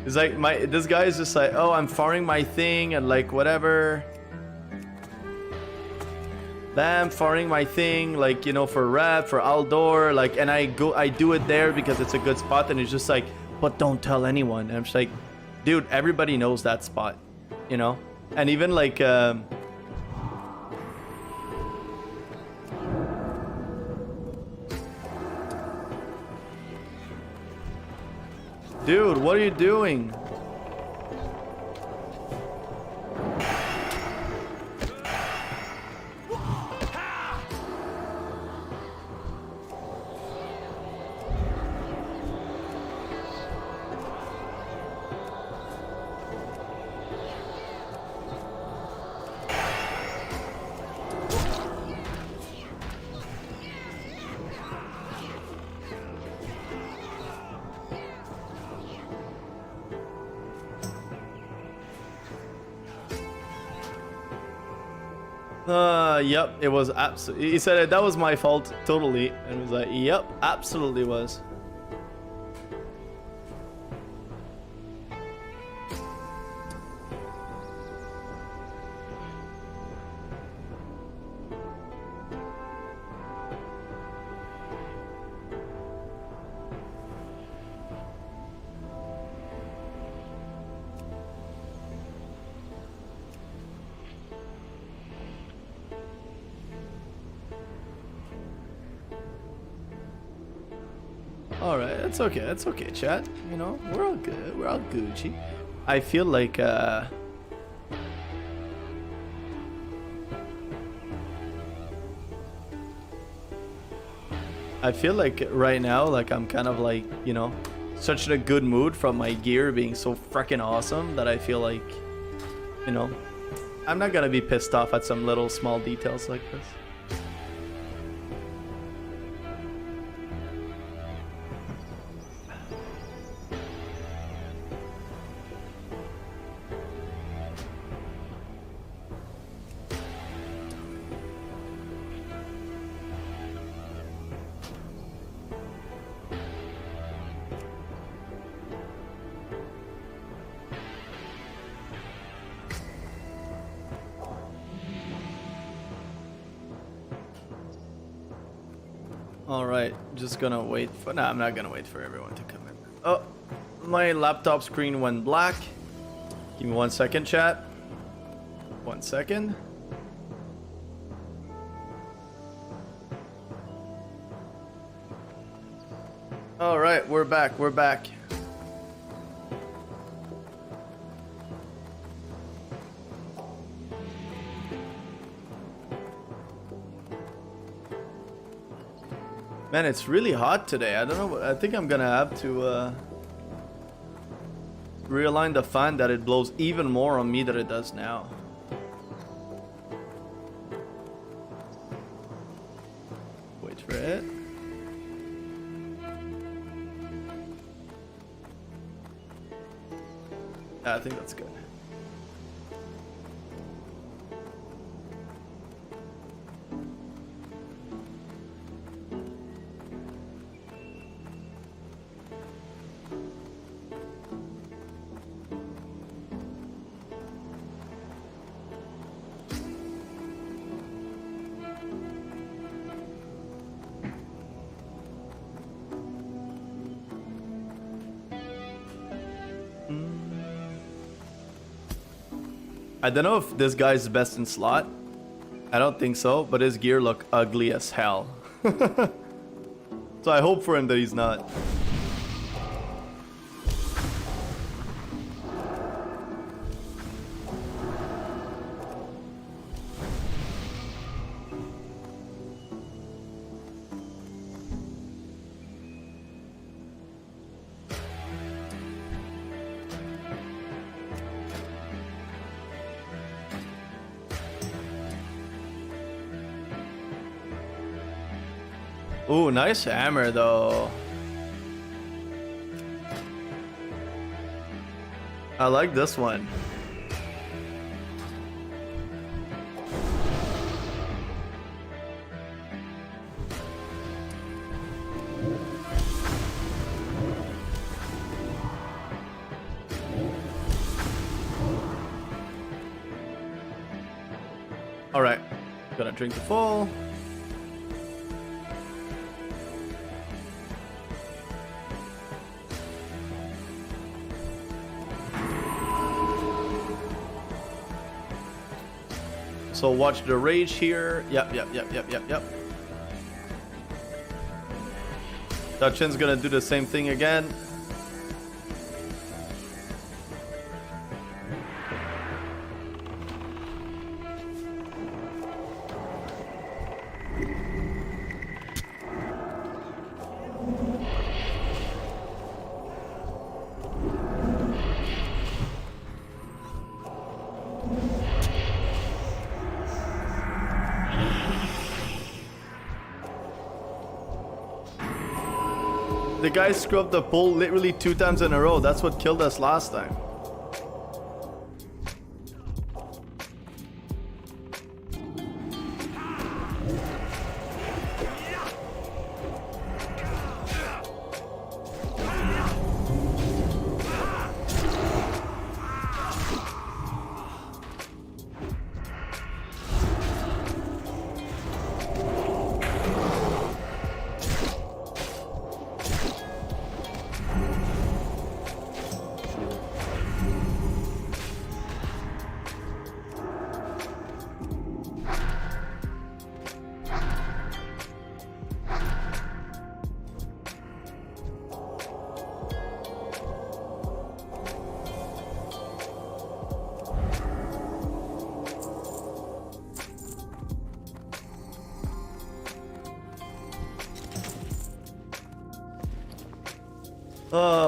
It's like this guy is just like, oh, I'm farming my thing and like whatever. Bam, farming my thing, like, you know, for rep, for Aldor, like, and I do it there because it's a good spot, and it's just like, but don't tell anyone. And I'm just like, dude, everybody knows that spot, you know? And even like, dude, what are you doing? Yep, it was absolutely. He said that was my fault, totally, and it was like, yep, absolutely was. Alright, that's okay, chat. You know, we're all good, we're all Gucci. I feel like, I feel like right now, like I'm kind of like, you know, such in a good mood from my gear being so freaking awesome that I feel like, you know, I'm not gonna be pissed off at some little small details like this. Alright, just gonna wait for... Nah, I'm not gonna wait for everyone to come in. Oh, my laptop screen went black. Give me 1 second, chat. 1 second. Alright, we're back, we're back. Man, it's really hot today. I don't know. I think I'm gonna have to realign the fan that it blows even more on me than it does now. Wait for it. I think that's good. I don't know if this guy's the best in slot. I don't think so, but his gear look ugly as hell. So I hope for him that he's not. Ooh, nice hammer though. I like this one. Alright. Gonna drink the full. So watch the rage here. Yep. Dachin's gonna do the same thing again. The guy scrubbed the pole literally 2 times in a row. That's what killed us last time.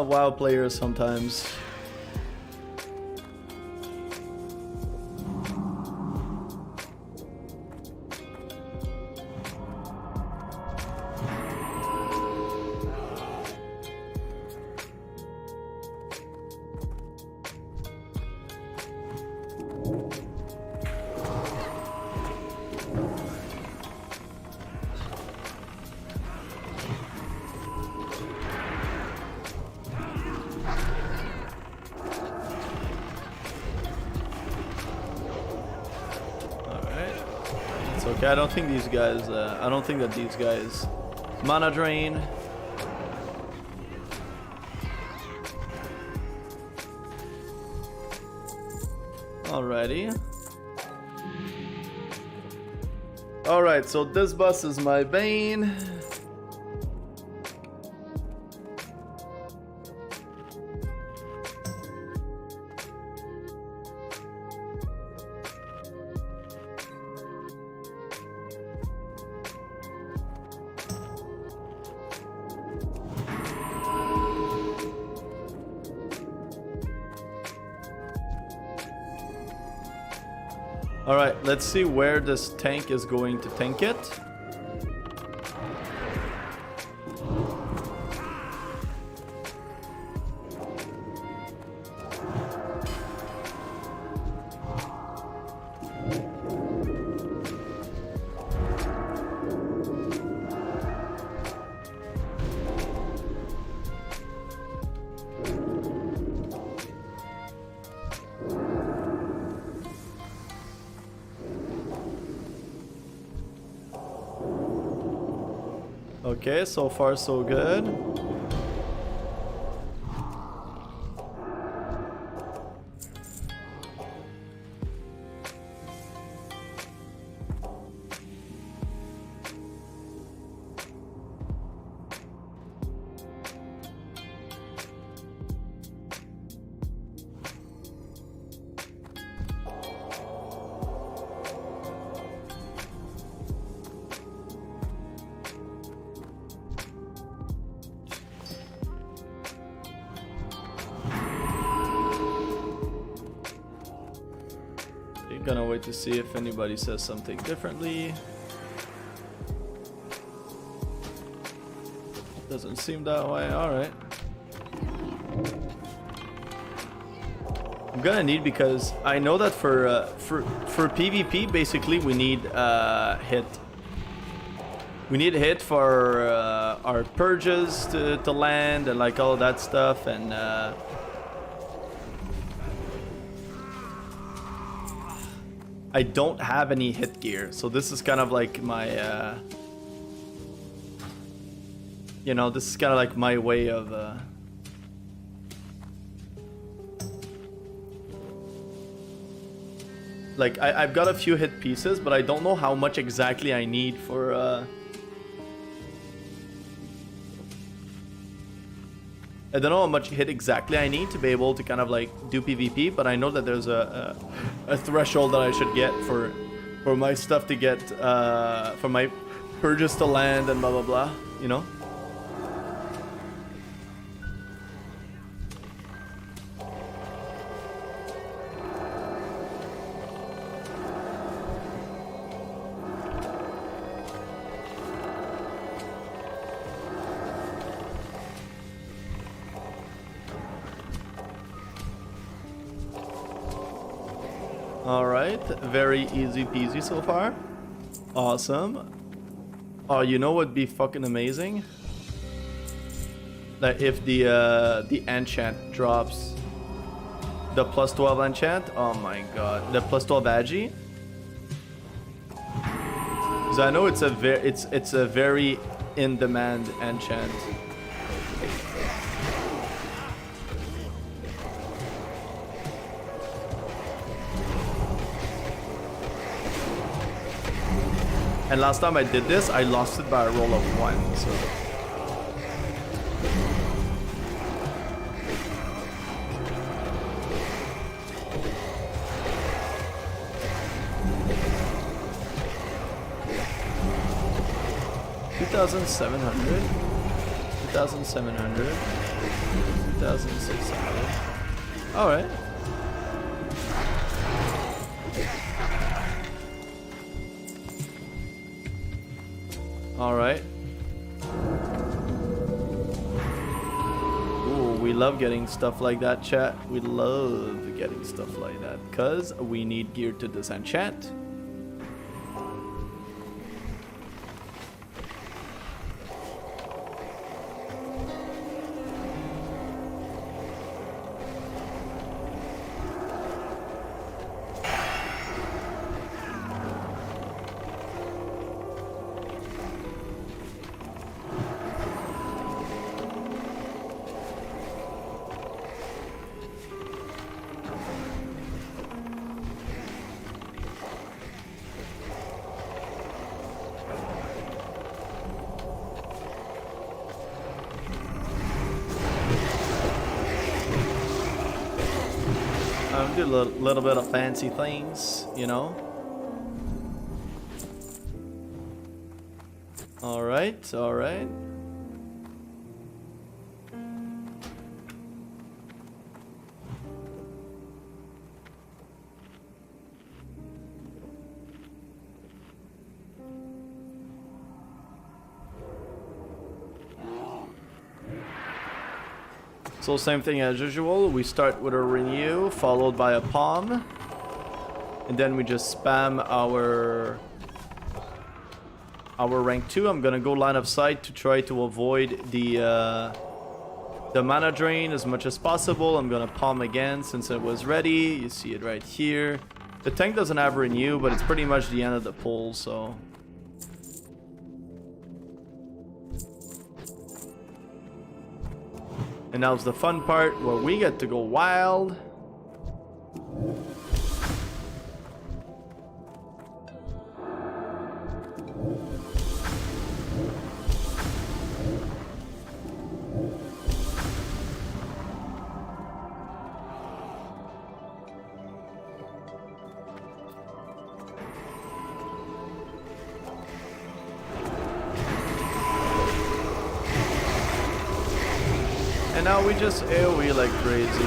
WoW players sometimes. Okay, I don't think these guys, I don't think that these guys mana drain. Alrighty. Alright, so this boss is my bane. Alright, let's see where this tank is going to tank it. Okay, so far so good. Gonna wait to see if anybody says something differently. Doesn't seem that way. Alright. I'm gonna need, because I know that for PvP basically we need hit. We need hit for our purges to land and like all that stuff, and I don't have any hit gear, so this is kind of like my you know, this is kind of like my way of like I've got a few hit pieces, but I don't know how much exactly I need for I don't know how much hit exactly I need to be able to kind of like do PvP, but I know that there's a threshold that I should get for my stuff to get for my purges to land and blah blah blah, you know. Alright, very easy peasy so far. Awesome. Oh, you know what'd be fucking amazing? That if the enchant drops the plus 12 enchant. Oh my god, the plus 12 agi. Because I know it's a very in demand enchant. And last time I did this, I lost it by a roll of 1, so... $2,700? $2,700? $2,600? Alright. Alright. Ooh, we love getting stuff like that, chat. We love getting stuff like that. Because we need gear to disenchant. Do a little bit of fancy things, you know. All right, all right. So same thing as usual, we start with a renew, followed by a palm. And then we just spam our rank 2. I'm gonna go line of sight to try to avoid the mana drain as much as possible. I'm gonna palm again since it was ready. You see it right here. The tank doesn't have renew, but it's pretty much the end of the pull, so... And now's the fun part where we get to go wild. And now we just AoE like crazy.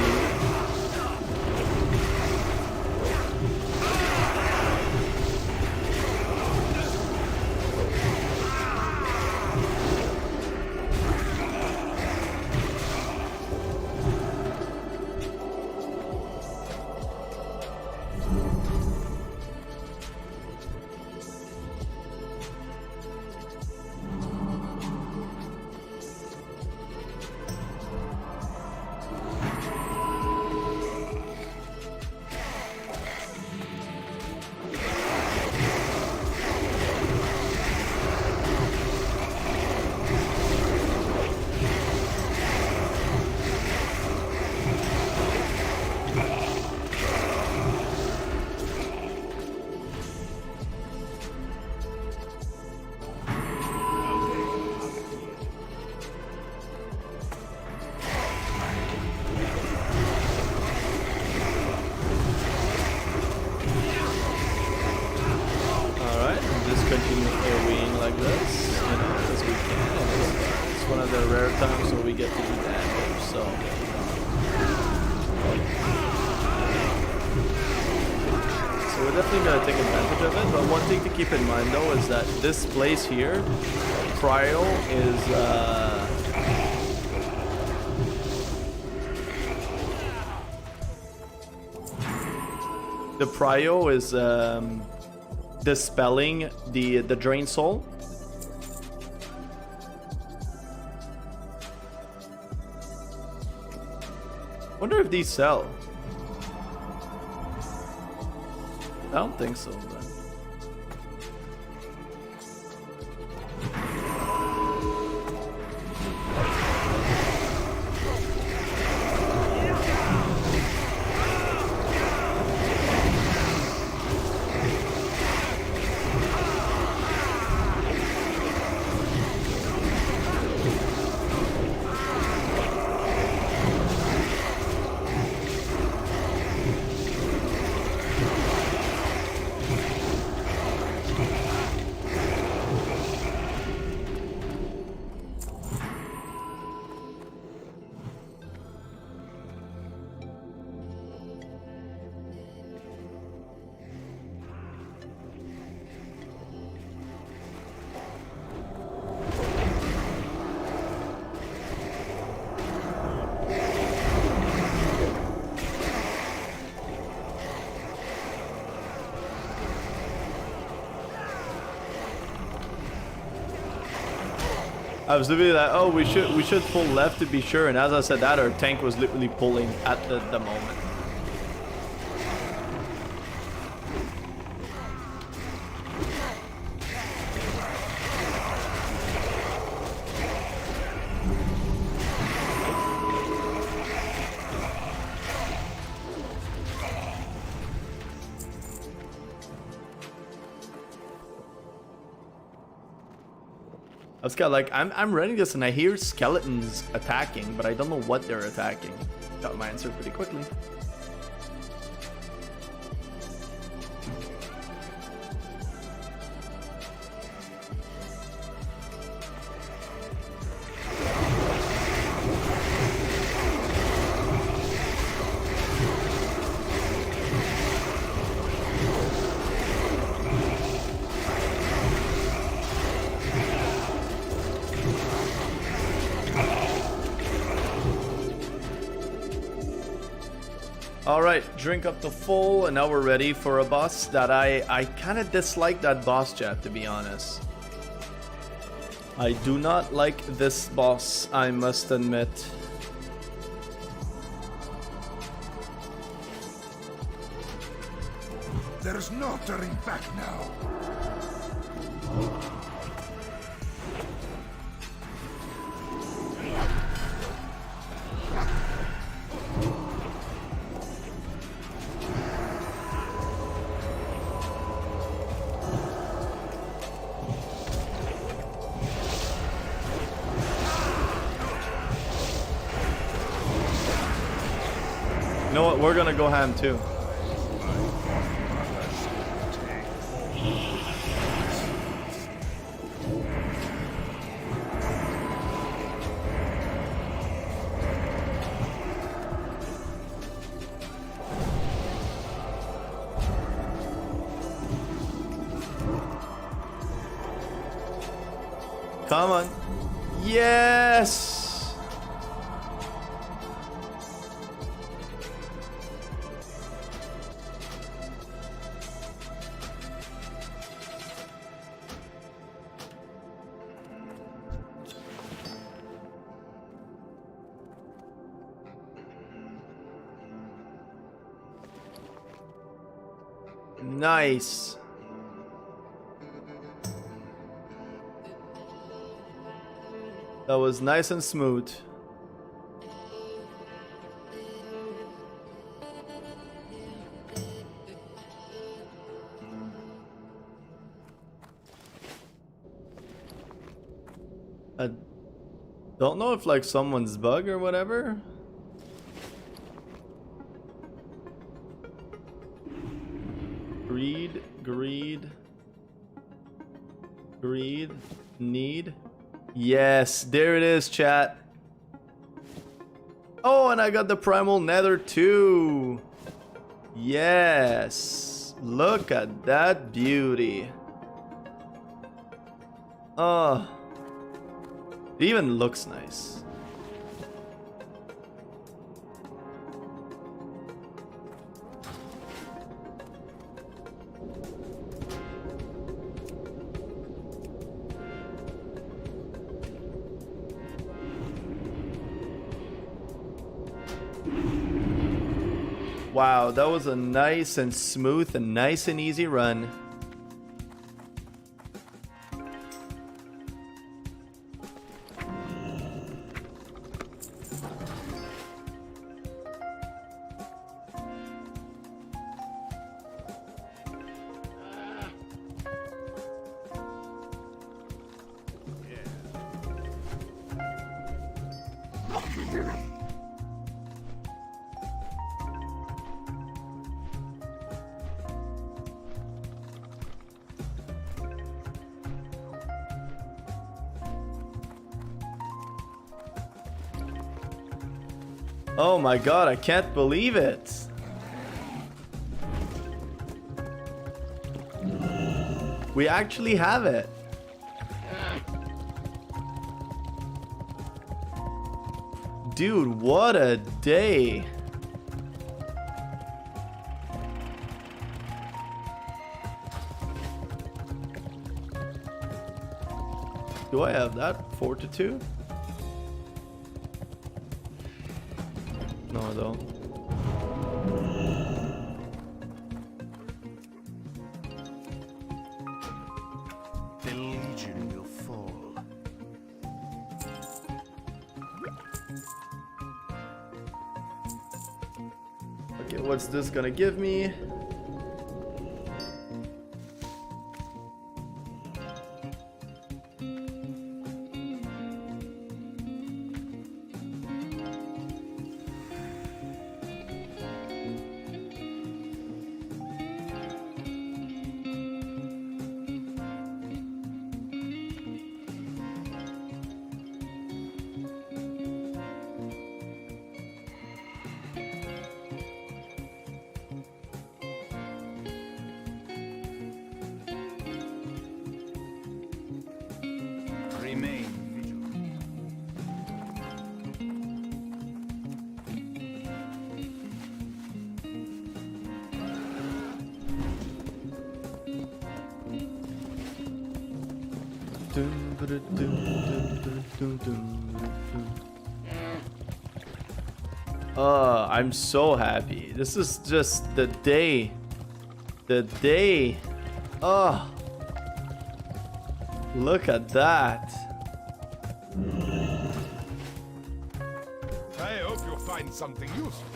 definitely gonna take advantage of it. But one thing to keep in mind though is that this place here, Cryo, is the Prio is dispelling the Drain Soul. Wonder if these sell. I don't think so. But... I was literally like, oh, we should pull left to be sure, and as I said that, our tank was literally pulling at the moment. I was kind of like, I'm running this and I hear skeletons attacking, but I don't know what they're attacking. Got my answer pretty quickly. Alright, drink up to full, and now we're ready for a boss that I kind of dislike that boss, chat, to be honest. I do not like this boss, I must admit. There's no turning back now. You know what? We're gonna go ham too. Come on. Yes! Nice. That was nice and smooth. I don't know if like someone's bug or whatever. Greed, need. Yes, there it is, chat. Oh, and I got the primal nether too. Yes. nice. Look at that beauty. Oh, it even looks nice. Wow, that was a nice and smooth and nice and easy run. Oh my god, I can't believe it. We actually have it. Dude, what a day. Do I have that? Fortitude? No, I don't. The Legion will fall. Okay, what's this gonna give me? Remain vigilant. I'm so happy. This is just the day. The day. Oh. Look at that. I hope you'll find something useful.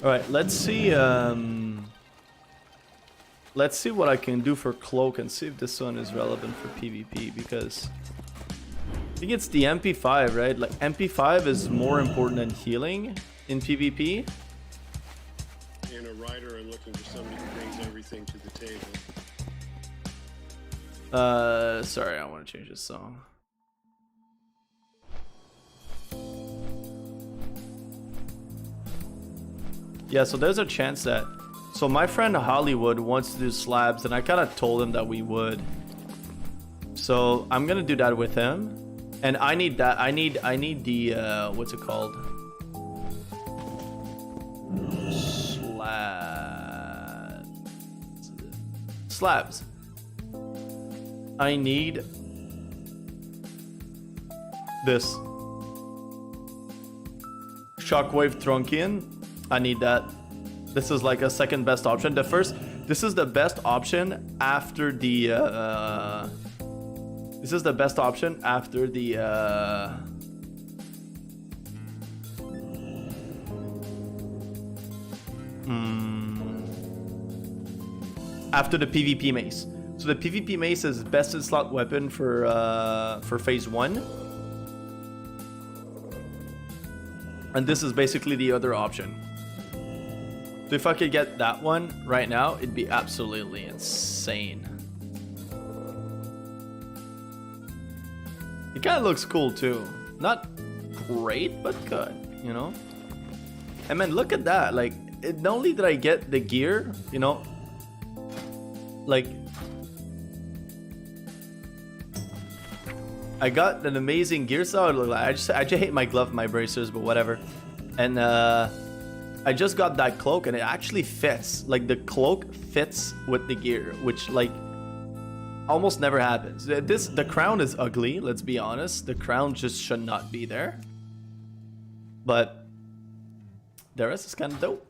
All right, let's see what I can do for cloak and see if this one is relevant for PvP, because I think it's the MP5, right? Like MP5 is more important than healing in PvP. And a writer are looking for somebody who brings everything to the table. Sorry, I want to change this song. Yeah, so there's a chance that... So my friend Hollywood wants to do slabs, and I kind of told him that we would. So I'm gonna do that with him. And I need that. I need the, what's it called? Slabs. I need This. Shockwave Trunkian. I need that. This is like a second best option. This is the best option after the this is the best option after the after the PvP mace. So the PvP mace is best in slot weapon for phase 1. And this is basically the other option. So if I could get that one right now, it'd be absolutely insane. It kind of looks cool too. Not great, but good, you know? And man, look at that. Like, not only did I get the gear, you know, like, I got an amazing gear set. I just hate my glove, my bracers, but whatever. And I just got that cloak, and it actually fits. Like, the cloak fits with the gear, which like almost never happens. The crown is ugly. Let's be honest. The crown just should not be there. But the rest is kind of dope.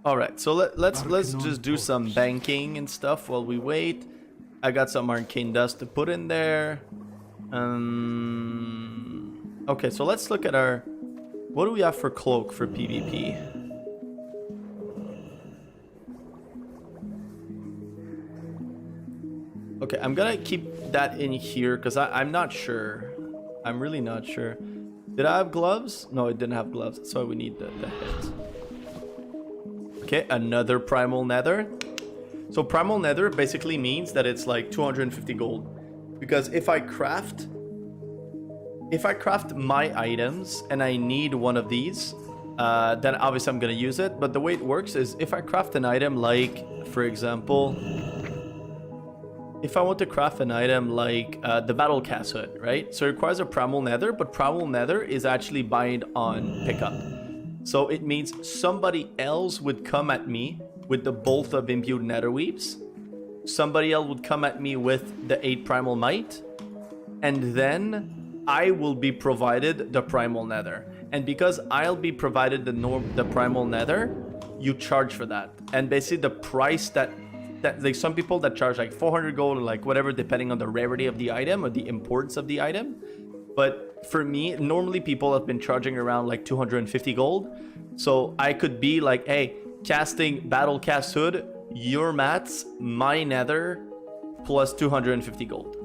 All right, so let's just do some banking and stuff while we wait. I got some arcane dust to put in there. Okay, so let's look at our... What do we have for cloak for PvP? Okay, I'm gonna keep that in here because I'm not sure. I'm really not sure. Did I have gloves? No, it didn't have gloves. That's why we need the hit. Okay, another primal nether. So primal nether basically means that it's like 250 gold. Because if I craft my items and I need one of these, then obviously I'm gonna use it. But the way it works is if I craft an item like, for example, if I want to craft an item like the battle cast hood, right? So it requires a primal nether, but primal nether is actually bind on pickup. So it means somebody else would come at me with the bolt of imbued nether weaves. Somebody else would come at me with the 8 primal might. And then I will be provided the primal nether. And because I'll be provided the primal nether, you charge for that. And basically the price that like some people that charge like 400 gold or like whatever, depending on the rarity of the item or the importance of the item. But for me, normally people have been charging around like 250 gold. So I could be like, hey, casting battle cast hood, your mats, my nether, plus 250 gold.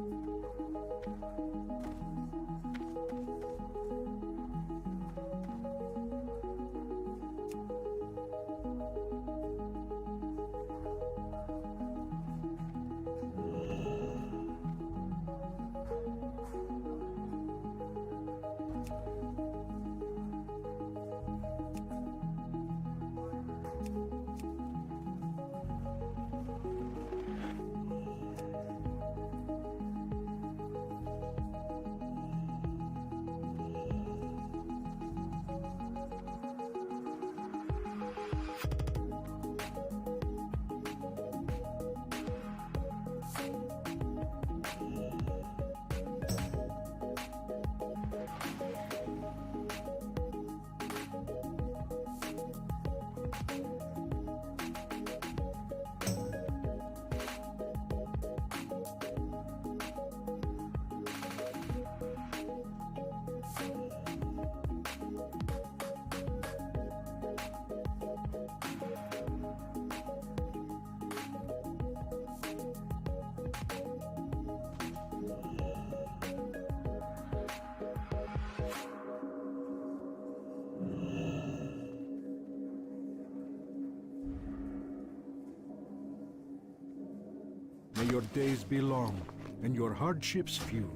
May your days be long and your hardships few.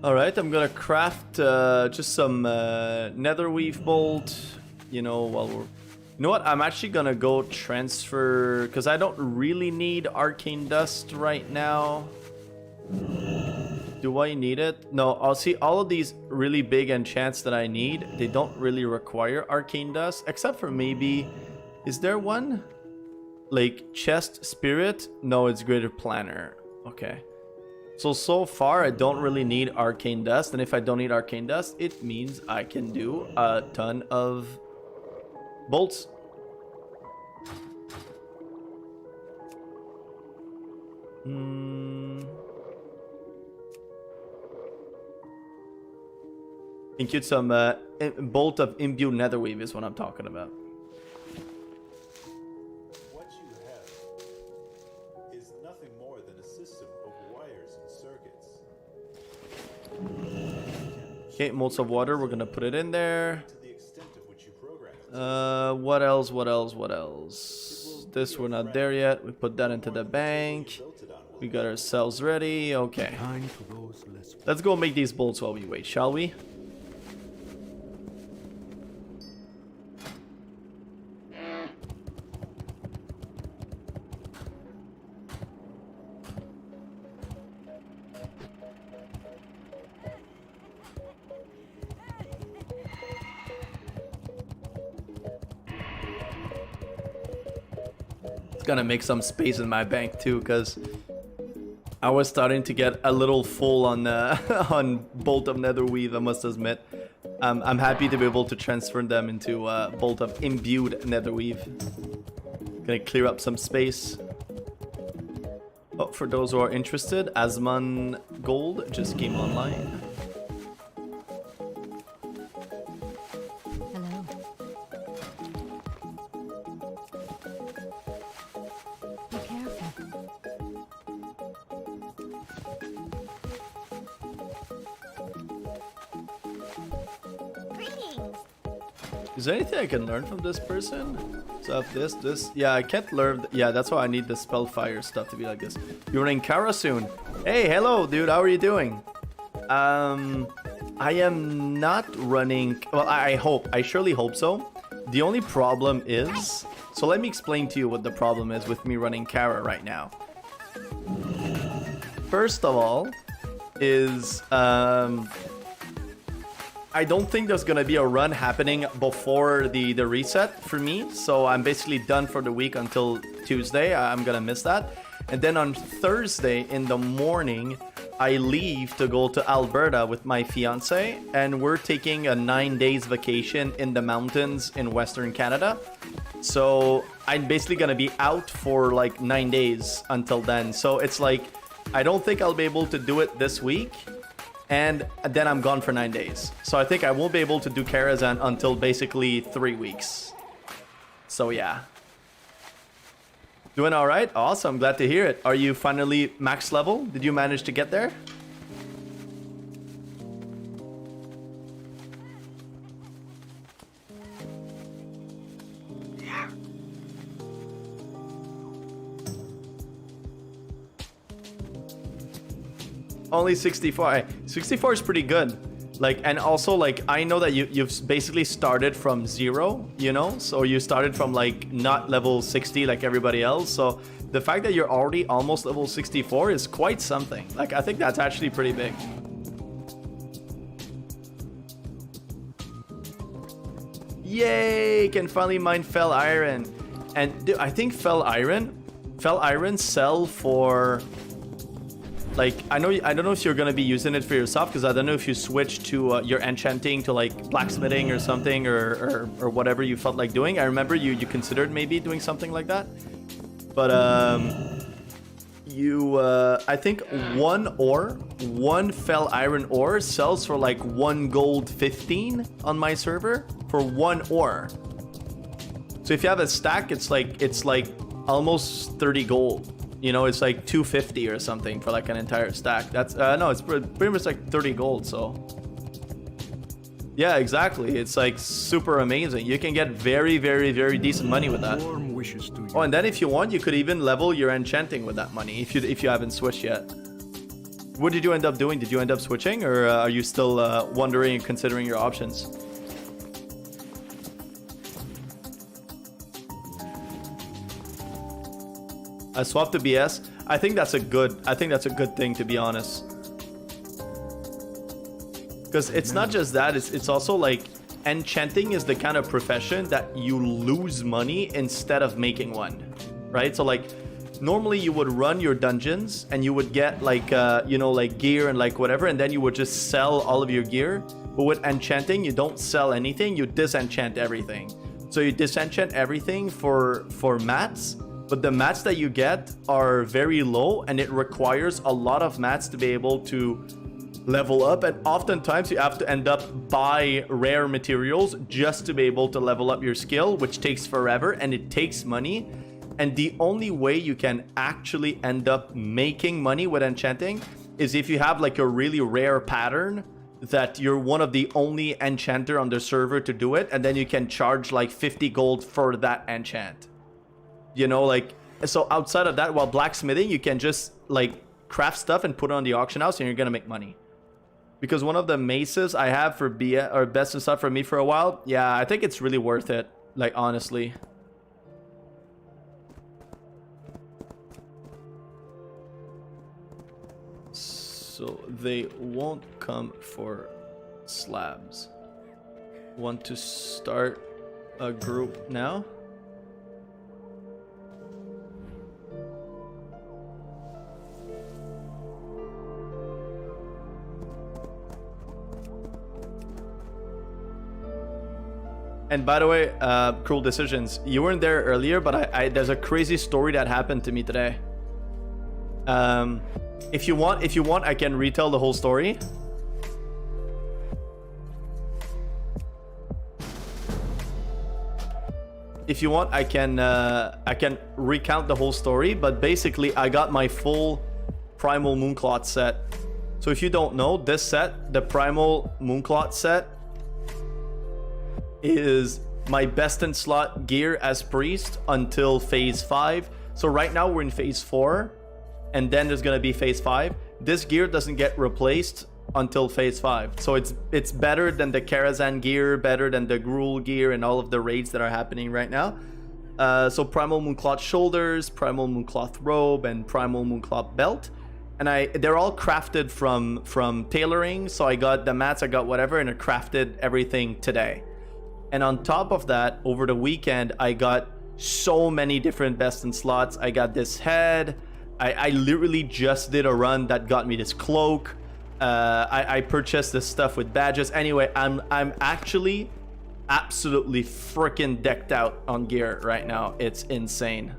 Alright, I'm gonna craft just some nether weave bolt, you know, while we're... You know what, I'm actually gonna go transfer, because I don't really need arcane dust right now. Do I need it? No, I'll see all of these really big enchants that I need, they don't really require arcane dust, except for maybe Is there one? Like chest spirit? No, it's greater planner. Okay. So far I don't really need arcane dust, and if I don't need arcane dust, it means I can do a ton of bolts. Include some bolt of imbued netherweave is what I'm talking about. What you have is nothing more than a system of wires and circuits. Okay, motes of water, we're gonna put it in there. To the extent of which you program it. What else? This we're not there yet. We put that into the bank. We got ourselves ready. Okay. Kind to those less. Let's go make these bolts while we wait, shall we? Gonna make some space in my bank too, because I was starting to get a little full on on bolt of netherweave, I must admit. I'm happy to be able to transfer them into bolt of imbued netherweave. Gonna clear up some space. Oh, for those who are interested, Asmon Gold just came online. Is there anything I can learn from this person? So this. Yeah, I can't learn. Yeah, that's why I need the spellfire stuff to be like this. You're running Kara soon. Hey, hello, dude. How are you doing? I am not running. Well, I hope. I surely hope so. The only problem is. So let me explain to you what the problem is with me running Kara right now. First of all, is I don't think there's gonna be a run happening before the reset for me, so I'm basically done for the week until Tuesday. I'm gonna miss that, and then on Thursday in the morning I leave to go to Alberta with my fiance, and we're taking a 9 days vacation in the mountains in Western Canada. So I'm basically gonna be out for like 9 days until then. So it's like I don't think I'll be able to do it this week. And then I'm gone for 9 days. So I think I won't be able to do Karazhan until basically 3 weeks. So yeah. Doing all right? Awesome. Glad to hear it. Are you finally max level? Did you manage to get there? Only 64. 64 is pretty good. Like, and also like I know that you've basically started from 0, you know, so you started from like not level 60 like everybody else. So the fact that you're already almost level 64 is quite something. Like, I think that's actually pretty big. Yay! Can finally mine Fell Iron. And dude, I think Fell Iron sell for. Like, I don't know if you're gonna be using it for yourself, because I don't know if you switch to your enchanting to like blacksmithing or something, or whatever you felt like doing. I remember you considered maybe doing something like that, but I think one Fell Iron ore sells for like 1 gold 15 on my server for 1 ore. So if you have a stack, it's like almost 30 gold. You know, it's like 250 or something for like an entire stack. That's no, it's pretty much like 30 gold. So yeah, exactly. It's like super amazing. You can get very, very, very decent money with that. Warm wishes to you. Oh, and then if you want, you could even level your enchanting with that money if you haven't switched yet. What did you end up doing? Did you end up switching, or are you still wondering and considering your options? I swapped to BS. I think that's a good thing, to be honest. Because it's not just that, it's also like enchanting is the kind of profession that you lose money instead of making one, right? So like normally you would run your dungeons and you would get like you know, like gear and like whatever, and then you would just sell all of your gear. But with enchanting, you don't sell anything, you disenchant everything. So you disenchant everything for mats, but the mats that you get are very low and it requires a lot of mats to be able to level up, and oftentimes you have to end up buy rare materials just to be able to level up your skill, which takes forever and it takes money. And the only way you can actually end up making money with enchanting is if you have like a really rare pattern that you're one of the only enchanter on the server to do it, and then you can charge like 50 gold for that enchant, you know, like. So outside of that, while blacksmithing, you can just like craft stuff and put it on the auction house and you're gonna make money. Because one of the maces I have for best and stuff for me for a while, yeah, I think it's really worth it, like honestly. So they won't come for slabs. Want to start a group now? And by the way, Cruel Decisions, you weren't there earlier, but there's a crazy story that happened to me today. If you want, I can retell the whole story. If you want, I can recount the whole story. But basically, I got my full Primal Mooncloth set. So if you don't know, this set, the Primal Mooncloth set, is my best in slot gear as priest until phase 5. So right now we're in phase 4, and then there's gonna be phase 5. This gear doesn't get replaced until phase 5. So it's better than the Karazhan gear, better than the Gruul gear, and all of the raids that are happening right now. So Primal Mooncloth shoulders, Primal Mooncloth robe, and Primal Mooncloth belt. And they're all crafted from tailoring. So I got the mats, I got whatever, and I crafted everything today. And on top of that, over the weekend, I got so many different best in slots. I got this head. I literally just did a run that got me this cloak. I purchased this stuff with badges. Anyway, I'm actually absolutely freaking decked out on gear right now. It's insane.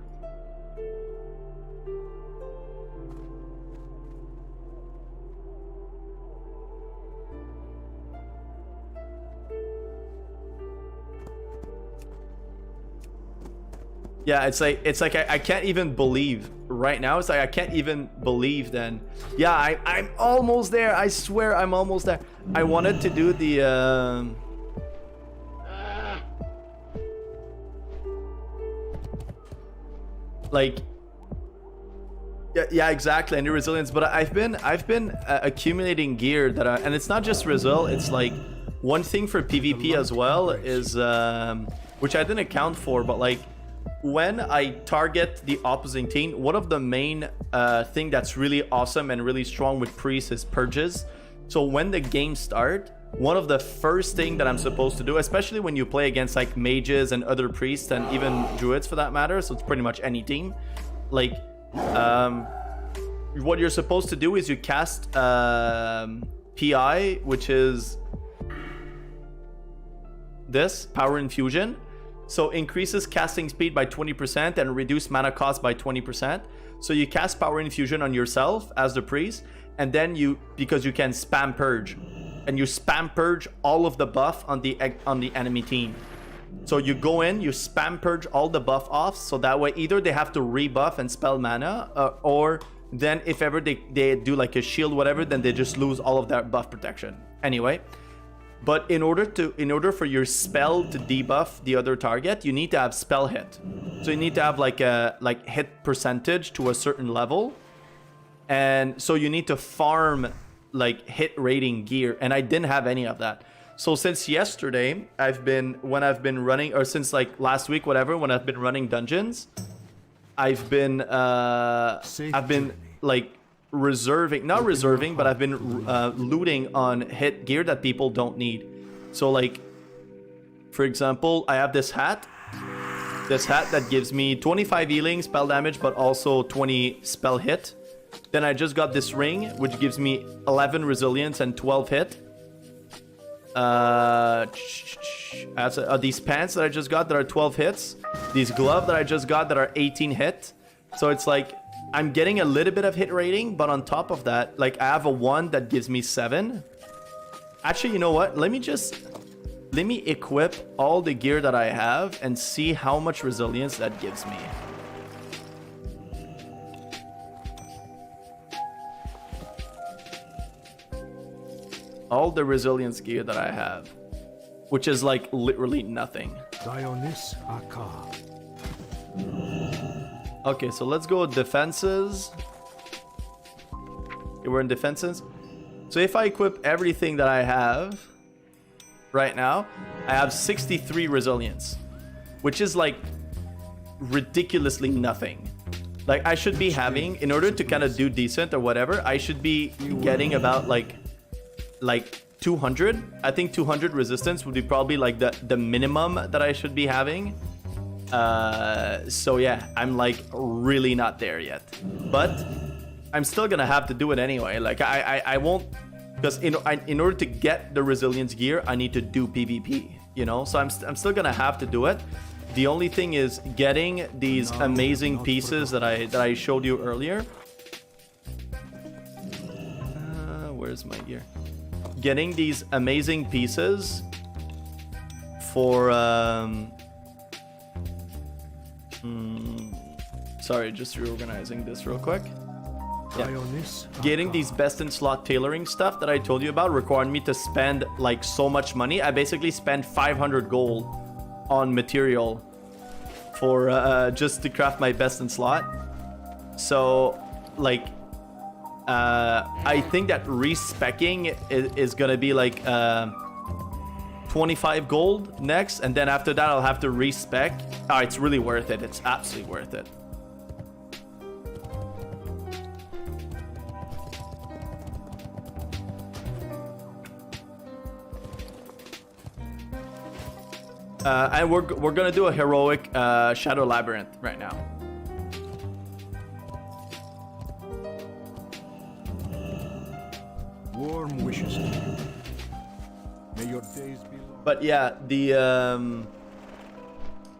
Yeah, it's like I can't even believe right now. It's like I can't even believe then. Yeah, I'm almost there. I swear I'm almost there. I wanted to do the like yeah, exactly, and the resilience. But I've been accumulating gear that and it's not just resil. It's like one thing for PvP as well is which I didn't account for, but like, when I target the opposing team, one of the main thing that's really awesome and really strong with priests is purges. So when the game starts, one of the first thing that I'm supposed to do, especially when you play against like mages and other priests and even druids for that matter, so it's pretty much any team, like what you're supposed to do is you cast PI, which is this power infusion. So increases casting speed by 20% and reduce mana cost by 20%. So you cast Power Infusion on yourself as the priest, and then because you can spam purge, and you spam purge all of the buff on the enemy team. So you go in, you spam purge all the buff off, so that way either they have to rebuff and spell mana, or then if ever they do like a shield whatever, then they just lose all of that buff protection. Anyway. But in order for your spell to debuff the other target, you need to have spell hit. So you need to have like a hit percentage to a certain level, and so you need to farm like hit rating gear, and I didn't have any of that. So since yesterday, when I've been running, or since like last week, whatever, when I've been running dungeons, I've been like not reserving, but I've been looting on hit gear that people don't need. So like for example, I have this hat. This hat that gives me 25 healing spell damage, but also 20 spell hit. Then I just got this ring, which gives me 11 resilience and 12 hit. These pants that I just got that are 12 hits. These gloves that I just got that are 18 hit. So it's like I'm getting a little bit of hit rating, but on top of that, like I have a one that gives me 7. Actually, you know what? Let me equip all the gear that I have and see how much resilience that gives me. All the resilience gear that I have, which is like literally nothing. Dionys Akar. Okay, so let's go with defenses. Okay, we're in defenses. So if I equip everything that I have right now, I have 63 resilience, which is like ridiculously nothing. Like I should be having, in order to kind of do decent or whatever, I should be getting about like 200. I think 200 resistance would be probably like the minimum that I should be having. So yeah, I'm like really not there yet, but I'm still gonna have to do it anyway. Like I won't, because in order to get the resilience gear, I need to do PvP, you know. So I'm still gonna have to do it. The only thing is getting these amazing pieces that I showed you earlier. Where's my gear? Getting these amazing pieces for sorry, just reorganizing this real quick. Yeah. Getting these best in slot tailoring stuff that I told you about required me to spend like so much money. I basically spent 500 gold on material for just to craft my best in slot. So like I think that respecking is gonna be like 25 gold next, and then after that I'll have to respec. Oh, it's really worth it. It's absolutely worth it. And we're gonna do a heroic Shadow Labyrinth right now. Warm wishes to you. May your days be long. But yeah,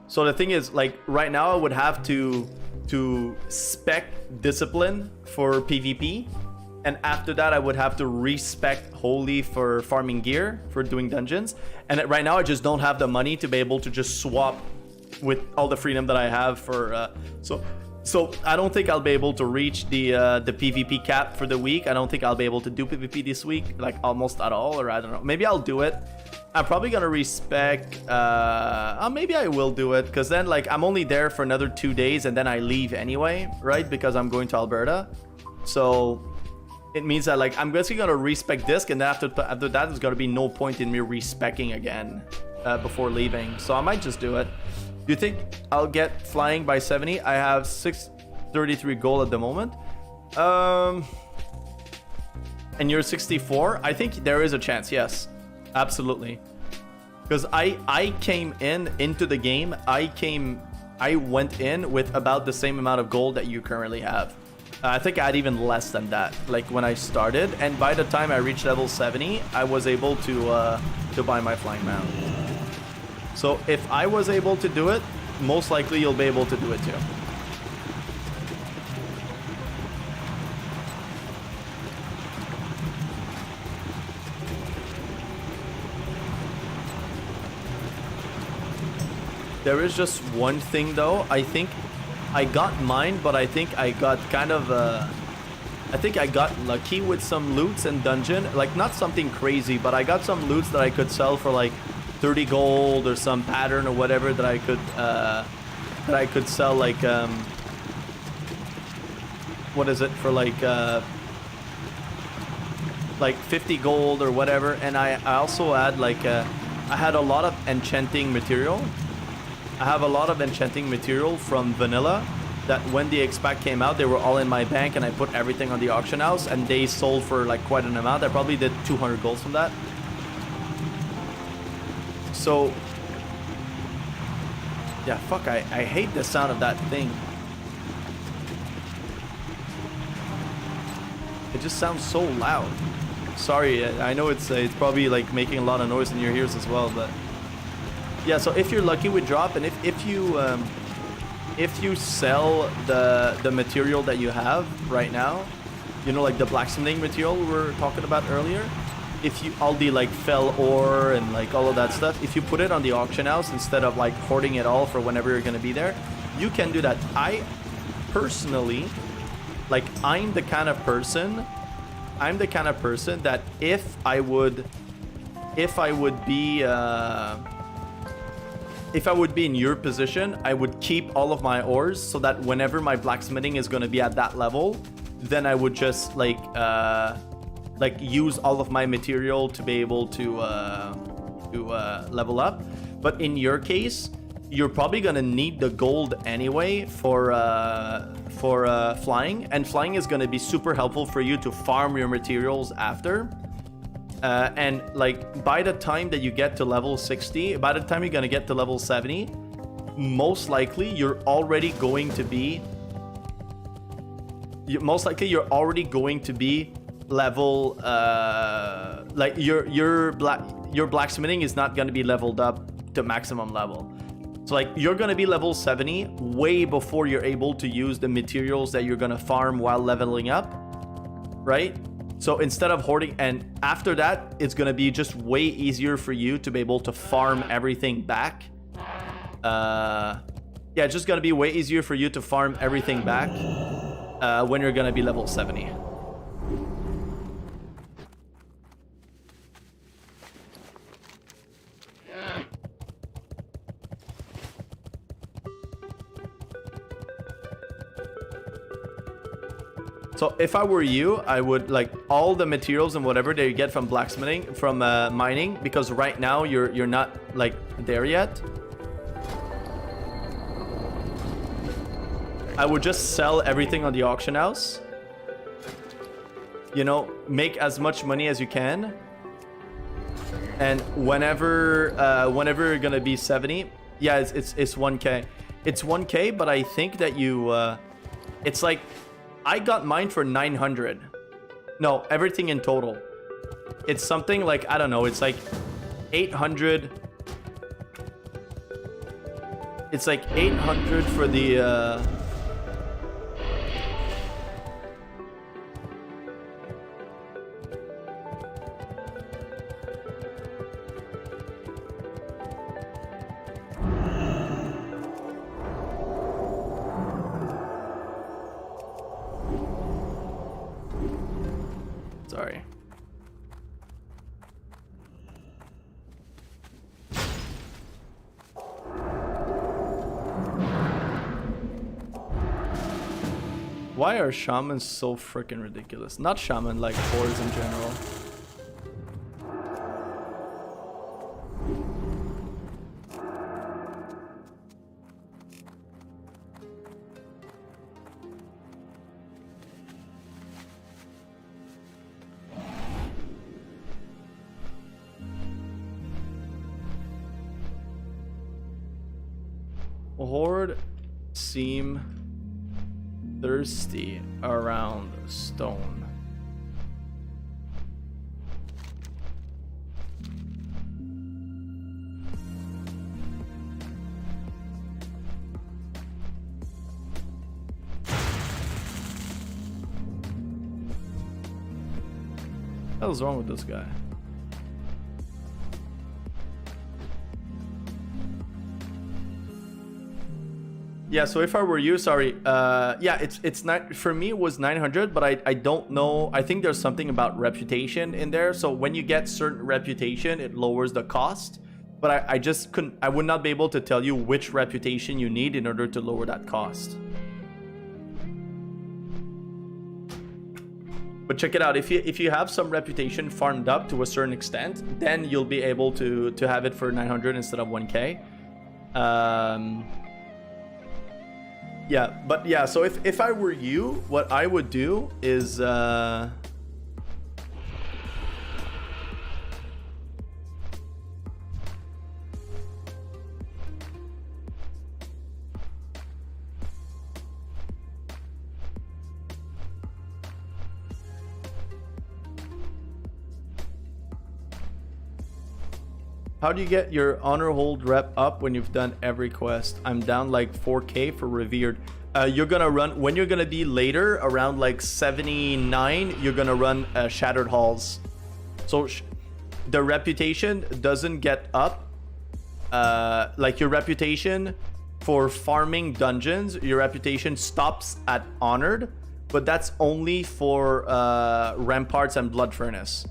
so the thing is, like right now I would have to spec discipline for PvP, and after that I would have to respec holy for farming gear for doing dungeons. And right now I just don't have the money to be able to just swap with all the freedom that I have for so I don't think I'll be able to reach the PvP cap for the week. I don't think I'll be able to do PvP this week, like almost at all, or I don't know. Maybe I'll do it. I'm probably gonna respec. Maybe I will do it, because then like I'm only there for another 2 days and then I leave anyway, right? Because I'm going to Alberta. So it means that like I'm basically gonna respec disc, and then after that there's gonna be no point in me respecking again before leaving. So I might just do it. Do you think I'll get flying by 70? I have 633 gold at the moment. And you're 64? I think there is a chance, yes. Absolutely. Because I came into the game, I went in with about the same amount of gold that you currently have. I think I had even less than that, like when I started. And by the time I reached level 70, I was able to buy my flying mount. So if I was able to do it, most likely you'll be able to do it too. There is just one thing though. I think I got mine, but I think I got kind of I think I got lucky with some loots and dungeon. Like not something crazy, but I got some loots that I could sell for like 30 gold or some pattern or whatever that I could sell like what is it for like 50 gold or whatever. And I also had like I had a lot of enchanting material. I have a lot of enchanting material from vanilla that when the X-Pack came out, they were all in my bank, and I put everything on the auction house and they sold for like quite an amount. I probably did 200 gold from that. So Yeah, fuck, I hate the sound of that thing. It just sounds so loud. Sorry, I know it's probably like making a lot of noise in your ears as well, but yeah. So if you're lucky with drop, and if you sell the material that you have right now, you know, like the blacksmithing material we were talking about earlier, if you all the like fell ore and like all of that stuff, if you put it on the auction house instead of like hoarding it all for whenever you're gonna be there, you can do that. I personally, like, I'm the kind of person that if I would be in your position, I would keep all of my ores so that whenever my blacksmithing is going to be at that level, then I would just like use all of my material to be able to level up. But in your case, you're probably gonna need the gold anyway for flying, and flying is gonna be super helpful for you to farm your materials after. And like by the time that you get to level 60, by the time you're gonna get to level 70, most likely you're already going to be level like your blacksmithing is not gonna be leveled up to maximum level. So like you're gonna be level 70 way before you're able to use the materials that you're gonna farm while leveling up, right? So instead of hoarding, and after that, it's gonna be just way easier for you to be able to farm everything back. Yeah, it's just gonna be way easier for you to farm everything back when you're gonna be level 70. So if I were you, I would like all the materials and whatever that you get from blacksmithing, from mining, because right now you're not like there yet. I would just sell everything on the auction house. You know, make as much money as you can. And whenever you're gonna be 70, yeah, it's 1K. It's 1K, but I think that you, it's like, I got mine for 900. No, everything in total. It's something like, I don't know, it's like 800. It's like 800 for the, sorry. Why are shamans so freaking ridiculous? Not shaman, like whores in general. Horde seem thirsty around stone. What the hell's wrong with this guy? Yeah, so if I were you, sorry, yeah, it's not, for me it was 900, but I don't know, I think there's something about reputation in there, so when you get certain reputation, it lowers the cost, but I just couldn't, I would not be able to tell you which reputation you need in order to lower that cost. But check it out, if you have some reputation farmed up to a certain extent, then you'll be able to have it for 900 instead of 1K. Yeah, but yeah, so if I were you, what I would do is How do you get your honor hold rep up when you've done every quest? I'm down like 4k for revered. You're gonna run when you're gonna be later around like 79. You're gonna run shattered halls. So the reputation doesn't get up. Like your reputation for farming dungeons, your reputation stops at honored, but that's only for ramparts and blood furnace.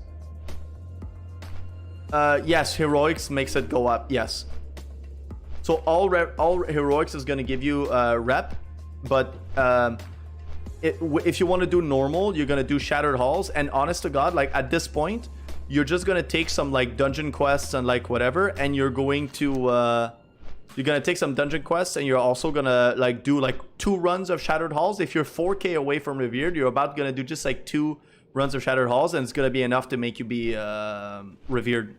Yes, heroics makes it go up. Yes. So all heroics is gonna give you rep, but if you want to do normal, you're gonna do shattered halls. And honest to God, like at this point, you're just gonna take some like dungeon quests and like whatever, and you're going to take some dungeon quests, and you're also gonna like do like 2 runs of shattered halls. If you're 4k away from revered, you're about gonna do just like 2 runs of shattered halls, and it's gonna be enough to make you be revered.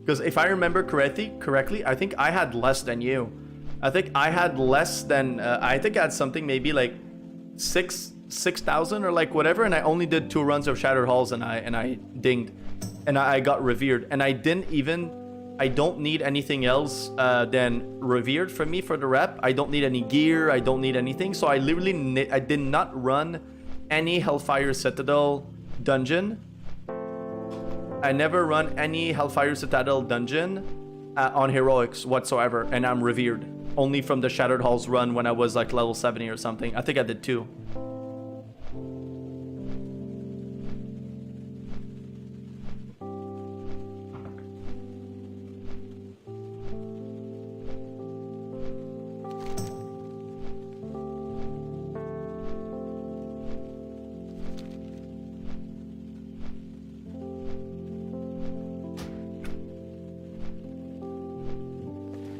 Because if I remember correctly, I think I had less than you. I think I had less than I think I had something maybe like 6,000 or like whatever, and I only did 2 runs of shattered halls, and I dinged, and I got revered, and I don't need anything else than revered for me for the rep. I don't need any gear. I don't need anything. So I literally I did not run any Hellfire Citadel dungeon. I never run any Hellfire Citadel dungeon on heroics whatsoever, and I'm revered only from the Shattered Halls run when I was like level 70 or something. I think I did 2.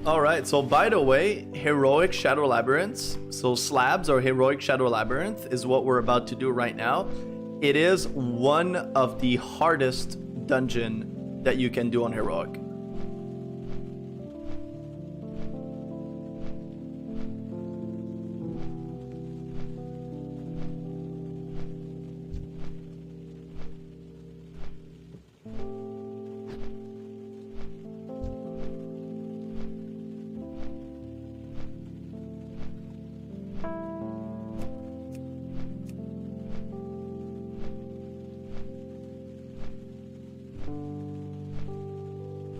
Alright, so by the way, Heroic Shadow Labyrinths, so slabs or Heroic Shadow Labyrinth is what we're about to do right now. It is one of the hardest dungeon that you can do on Heroic.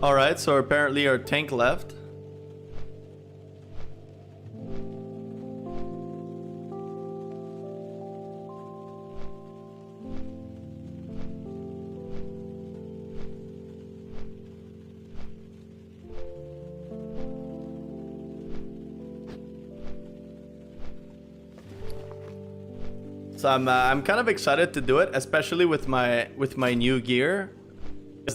Alright, so apparently our tank left. So I'm kind of excited to do it, especially with my new gear.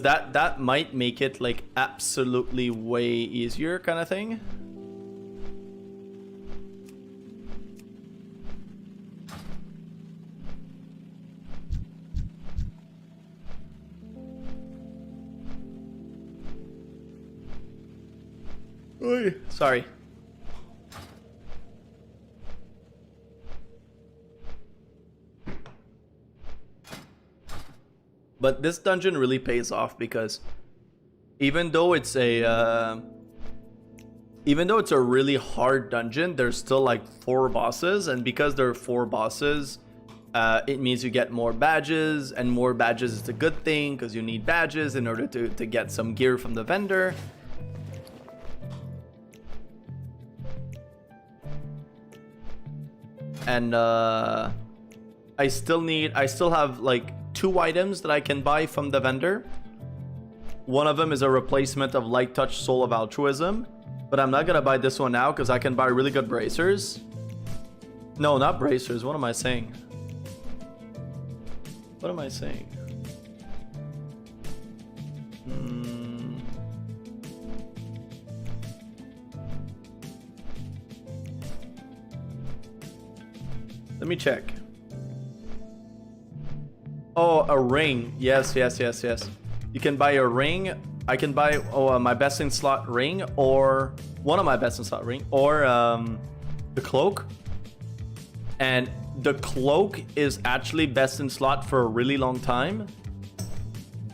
That might make it like absolutely way easier kind of thing. Oy, sorry. But this dungeon really pays off because even though it's a really hard dungeon, there's still like 4 bosses, and because there are 4 bosses, it means you get more badges, and more badges is a good thing because you need badges in order to get some gear from the vendor. And I still have like 2 items that I can buy from the vendor. One of them is a replacement of Light Touch Soul of Altruism, but I'm not gonna buy this one now because I can buy really good bracers. No, not bracers. What am I saying? What am I saying? Let me check. Oh, a ring. Yes. You can buy a ring. I can buy my best in slot ring, or one of my best in slot ring, or the cloak. And the cloak is actually best in slot for a really long time.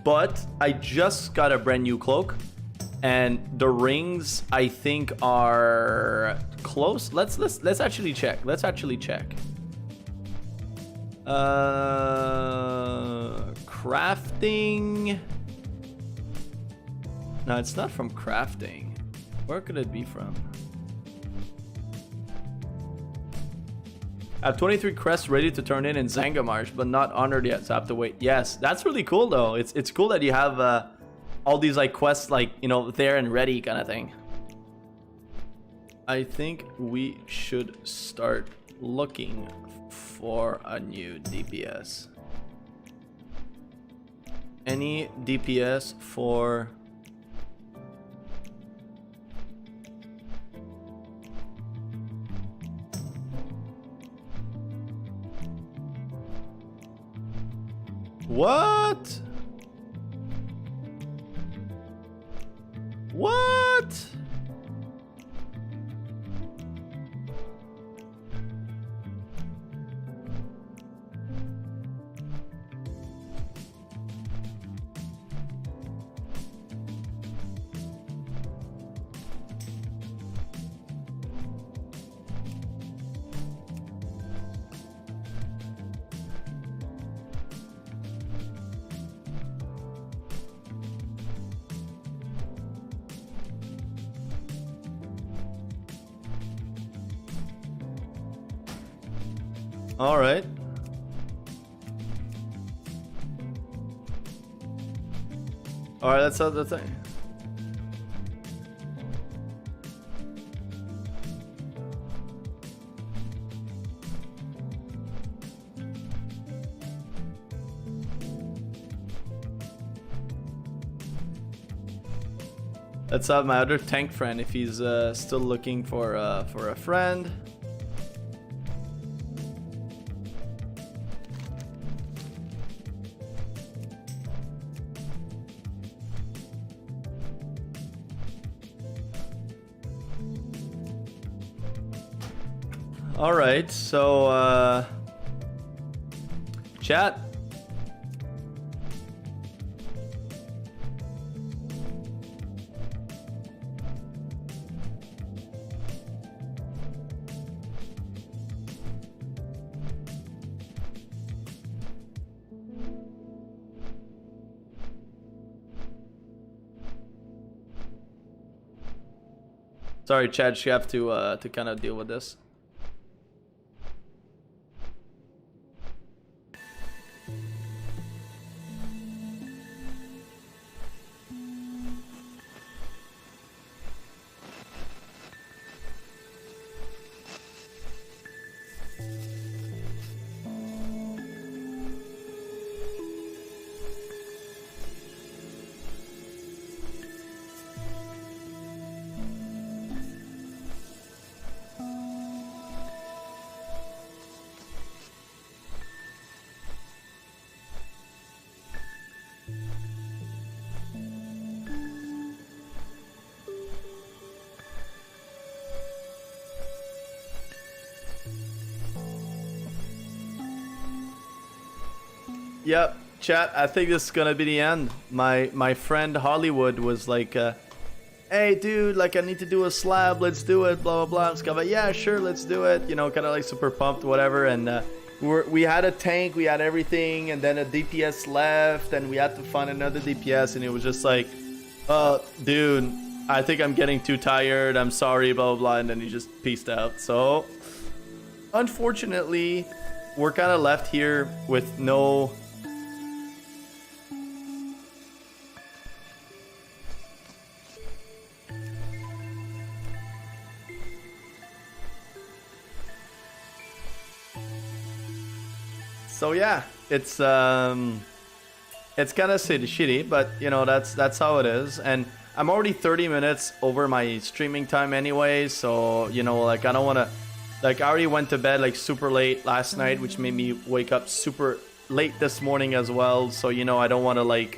but I just got a brand new cloak, and the rings I think are close. Let's actually check. Let's actually check. Crafting. No, it's not from crafting. Where could it be from? I have 23 crests ready to turn in Zangamarsh, but not honored yet, so I have to wait. Yes, that's really cool though. It's cool that you have all these like quests like, you know, there and ready kind of thing. I think we should start looking for a new DPS. Any DPS for... What? What? All right. All right, that's the thing. Let's have my other tank friend if he's still looking for a friend. All right, so chat. Sorry, chat, you have to kind of deal with this. Yep, chat, I think this is gonna be the end. My friend Hollywood was like, hey dude, like I need to do a slab, let's do it, blah blah blah. I was kind of like, yeah, sure, let's do it, you know, kind of like super pumped, whatever. And we had a tank, we had everything, and then a DPS left, and we had to find another DPS, and it was just like, dude, I think I'm getting too tired, I'm sorry, blah blah blah, and then he just peaced out. So unfortunately, we're kind of left here with no... So yeah, it's kind of shitty, but you know, that's how it is. And I'm already 30 minutes over my streaming time anyway, so you know, like I don't want to, like I already went to bed like super late last night, which made me wake up super late this morning as well. So you know, I don't want to like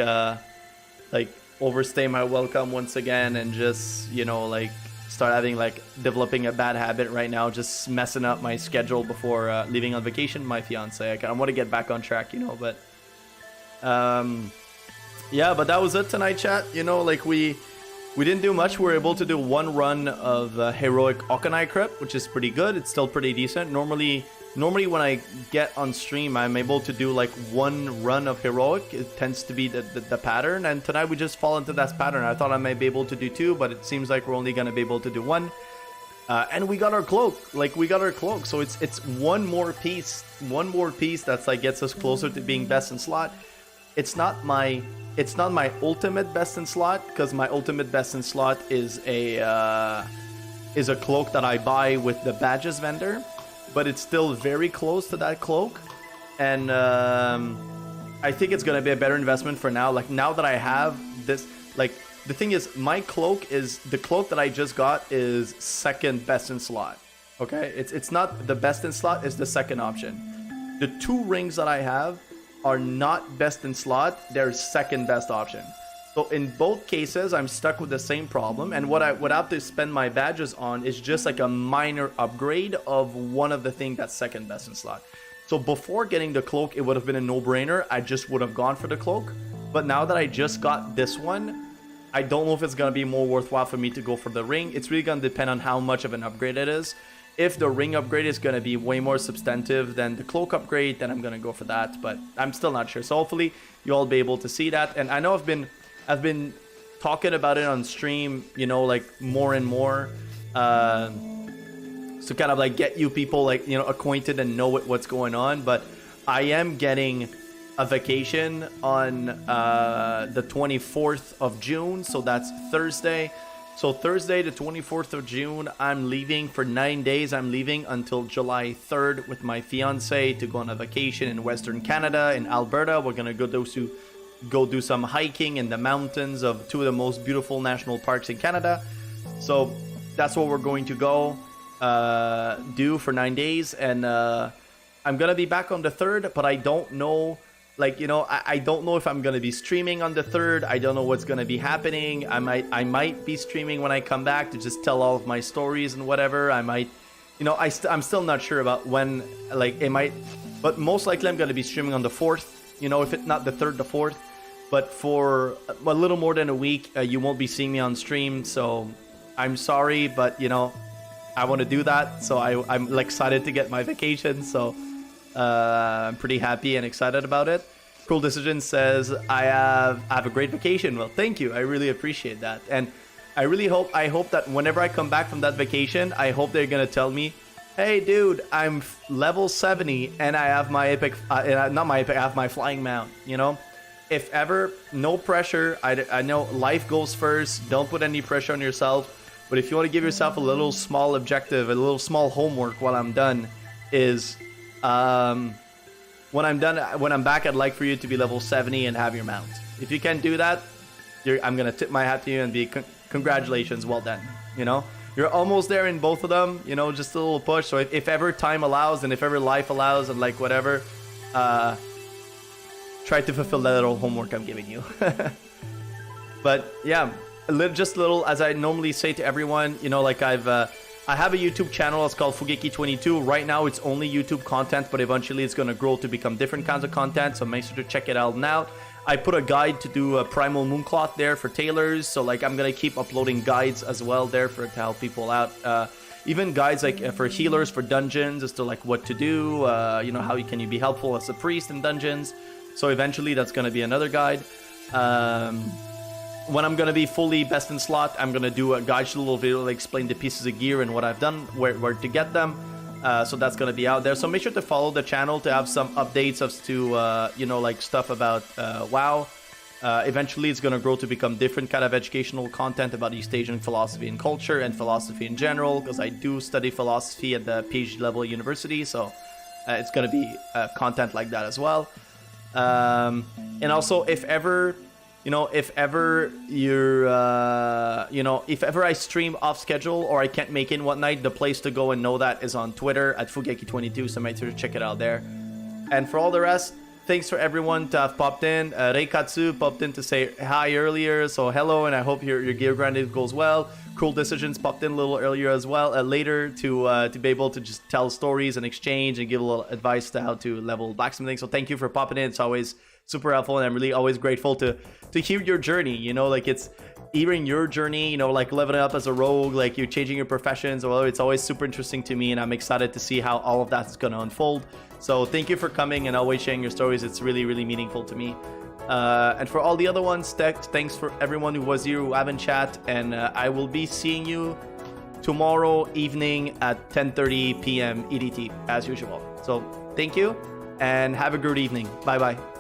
overstay my welcome once again and just, you know, like start having like developing a bad habit right now, just messing up my schedule before leaving on vacation with my fiance. I want to get back on track, you know, but Yeah, but that was it tonight, chat. You know, like we didn't do much. We were able to do one run of heroic Okanai crypt, which is pretty good. It's still pretty decent. Normally when I get on stream, I'm able to do like one run of heroic. It tends to be the pattern, and tonight we just fall into that pattern. I thought I might be able to do two, but it seems like we're only gonna be able to do one. And we got our cloak. Like, we got our cloak, so it's one more piece that's like gets us closer to being best in slot. It's not my ultimate best in slot, because my ultimate best in slot is a cloak that I buy with the badges vendor, but it's still very close to that cloak, and I think it's gonna be a better investment for now. Like, now that I have this, like, the thing is, my cloak is the cloak that I just got is second best in slot. Okay, it's not the best in slot, it's the second option. The two rings that I have are not best in slot, they're second best option. So in both cases, I'm stuck with the same problem, and what I would have to spend my badges on is just like a minor upgrade of one of the things that's second best in slot. So before getting the cloak, it would have been a no-brainer. I just would have gone for the cloak. But now that I just got this one, I don't know if it's going to be more worthwhile for me to go for the ring. It's really going to depend on how much of an upgrade it is. If the ring upgrade is going to be way more substantive than the cloak upgrade, then I'm going to go for that. But I'm still not sure. So hopefully you all be able to see that. And I know I've been talking about it on stream, you know, like more and more. So kind of like get you people like, you know, acquainted and know what's going on. But I am getting a vacation on the 24th of June. So that's Thursday. So Thursday, the 24th of June, I'm leaving for 9 days. I'm leaving until July 3rd with my fiance to go on a vacation in Western Canada, in Alberta. We're going to go do some hiking in the mountains of two of the most beautiful national parks in Canada. So that's what we're going to go do for 9 days. And I'm going to be back on the 3rd, but I don't know. Like, you know, I don't know if I'm going to be streaming on the 3rd. I don't know what's going to be happening. I might be streaming when I come back to just tell all of my stories and whatever. I might, you know, I'm still not sure about when, like, it might, but most likely I'm going to be streaming on the 4th, you know, if it's not the 3rd, the 4th. But for a little more than a week, you won't be seeing me on stream. So I'm sorry, but, you know, I want to do that. So I'm excited to get my vacation. So I'm pretty happy and excited about it. Cool Decision says I have a great vacation. Well, thank you. I really appreciate that, and I hope that whenever I come back from that vacation, I hope they're gonna tell me, hey dude, I'm level 70 and I have my epic not my epic, I have my flying mount, you know. If ever, no pressure. I know life goes first, don't put any pressure on yourself, but if you want to give yourself a little small objective, a little small homework while I'm done, is when I'm back, I'd like for you to be level 70 and have your mount. If you can do that, I'm gonna tip my hat to you and be congratulations, well done. You know, you're almost there in both of them. You know, just a little push. So if ever time allows and if ever life allows and like whatever, try to fulfill that little homework I'm giving you. But yeah, just a little, as I normally say to everyone, you know, like I have a YouTube channel. It's called Fugeki22. Right now, it's only YouTube content, but eventually it's going to grow to become different kinds of content. So make sure to check it out now. I put a guide to do a Primal Mooncloth there for tailors. So like I'm going to keep uploading guides as well there to help people out. Even guides like for healers for dungeons as to like what to do. You know, how can you be helpful as a priest in dungeons. So eventually that's going to be another guide. When I'm going to be fully best in slot, I'm going to do a guide, a little video to explain the pieces of gear and what I've done, where to get them. So that's going to be out there. So make sure to follow the channel to have some updates as to, you know, like stuff about WoW. Eventually, it's going to grow to become different kind of educational content about East Asian philosophy and culture and philosophy in general, because I do study philosophy at the PhD level university. So it's going to be content like that as well. And also, if ever you're, if ever I stream off schedule or I can't make in one night, the place to go and know that is on Twitter at Fugeki22, so make sure to check it out there. And for all the rest, thanks for everyone to have popped in. Reikatsu popped in to say hi earlier, so hello, and I hope your gear grinding goes well. Cruel Decisions popped in a little earlier as well, later to be able to just tell stories and exchange and give a little advice to how to level blacksmithing. So thank you for popping in. It's always super helpful, and I'm really always grateful to hear your journey. You know, like it's even your journey, you know, like leveling up as a rogue, like you're changing your professions, or it's always super interesting to me, and I'm excited to see how all of that is going to unfold. So thank you for coming and always sharing your stories. It's really, really meaningful to me. And for all the other ones, thanks for everyone who was here, who haven't chat, and I will be seeing you tomorrow evening at 10:30 p.m. EDT as usual. So thank you and have a good evening. Bye bye.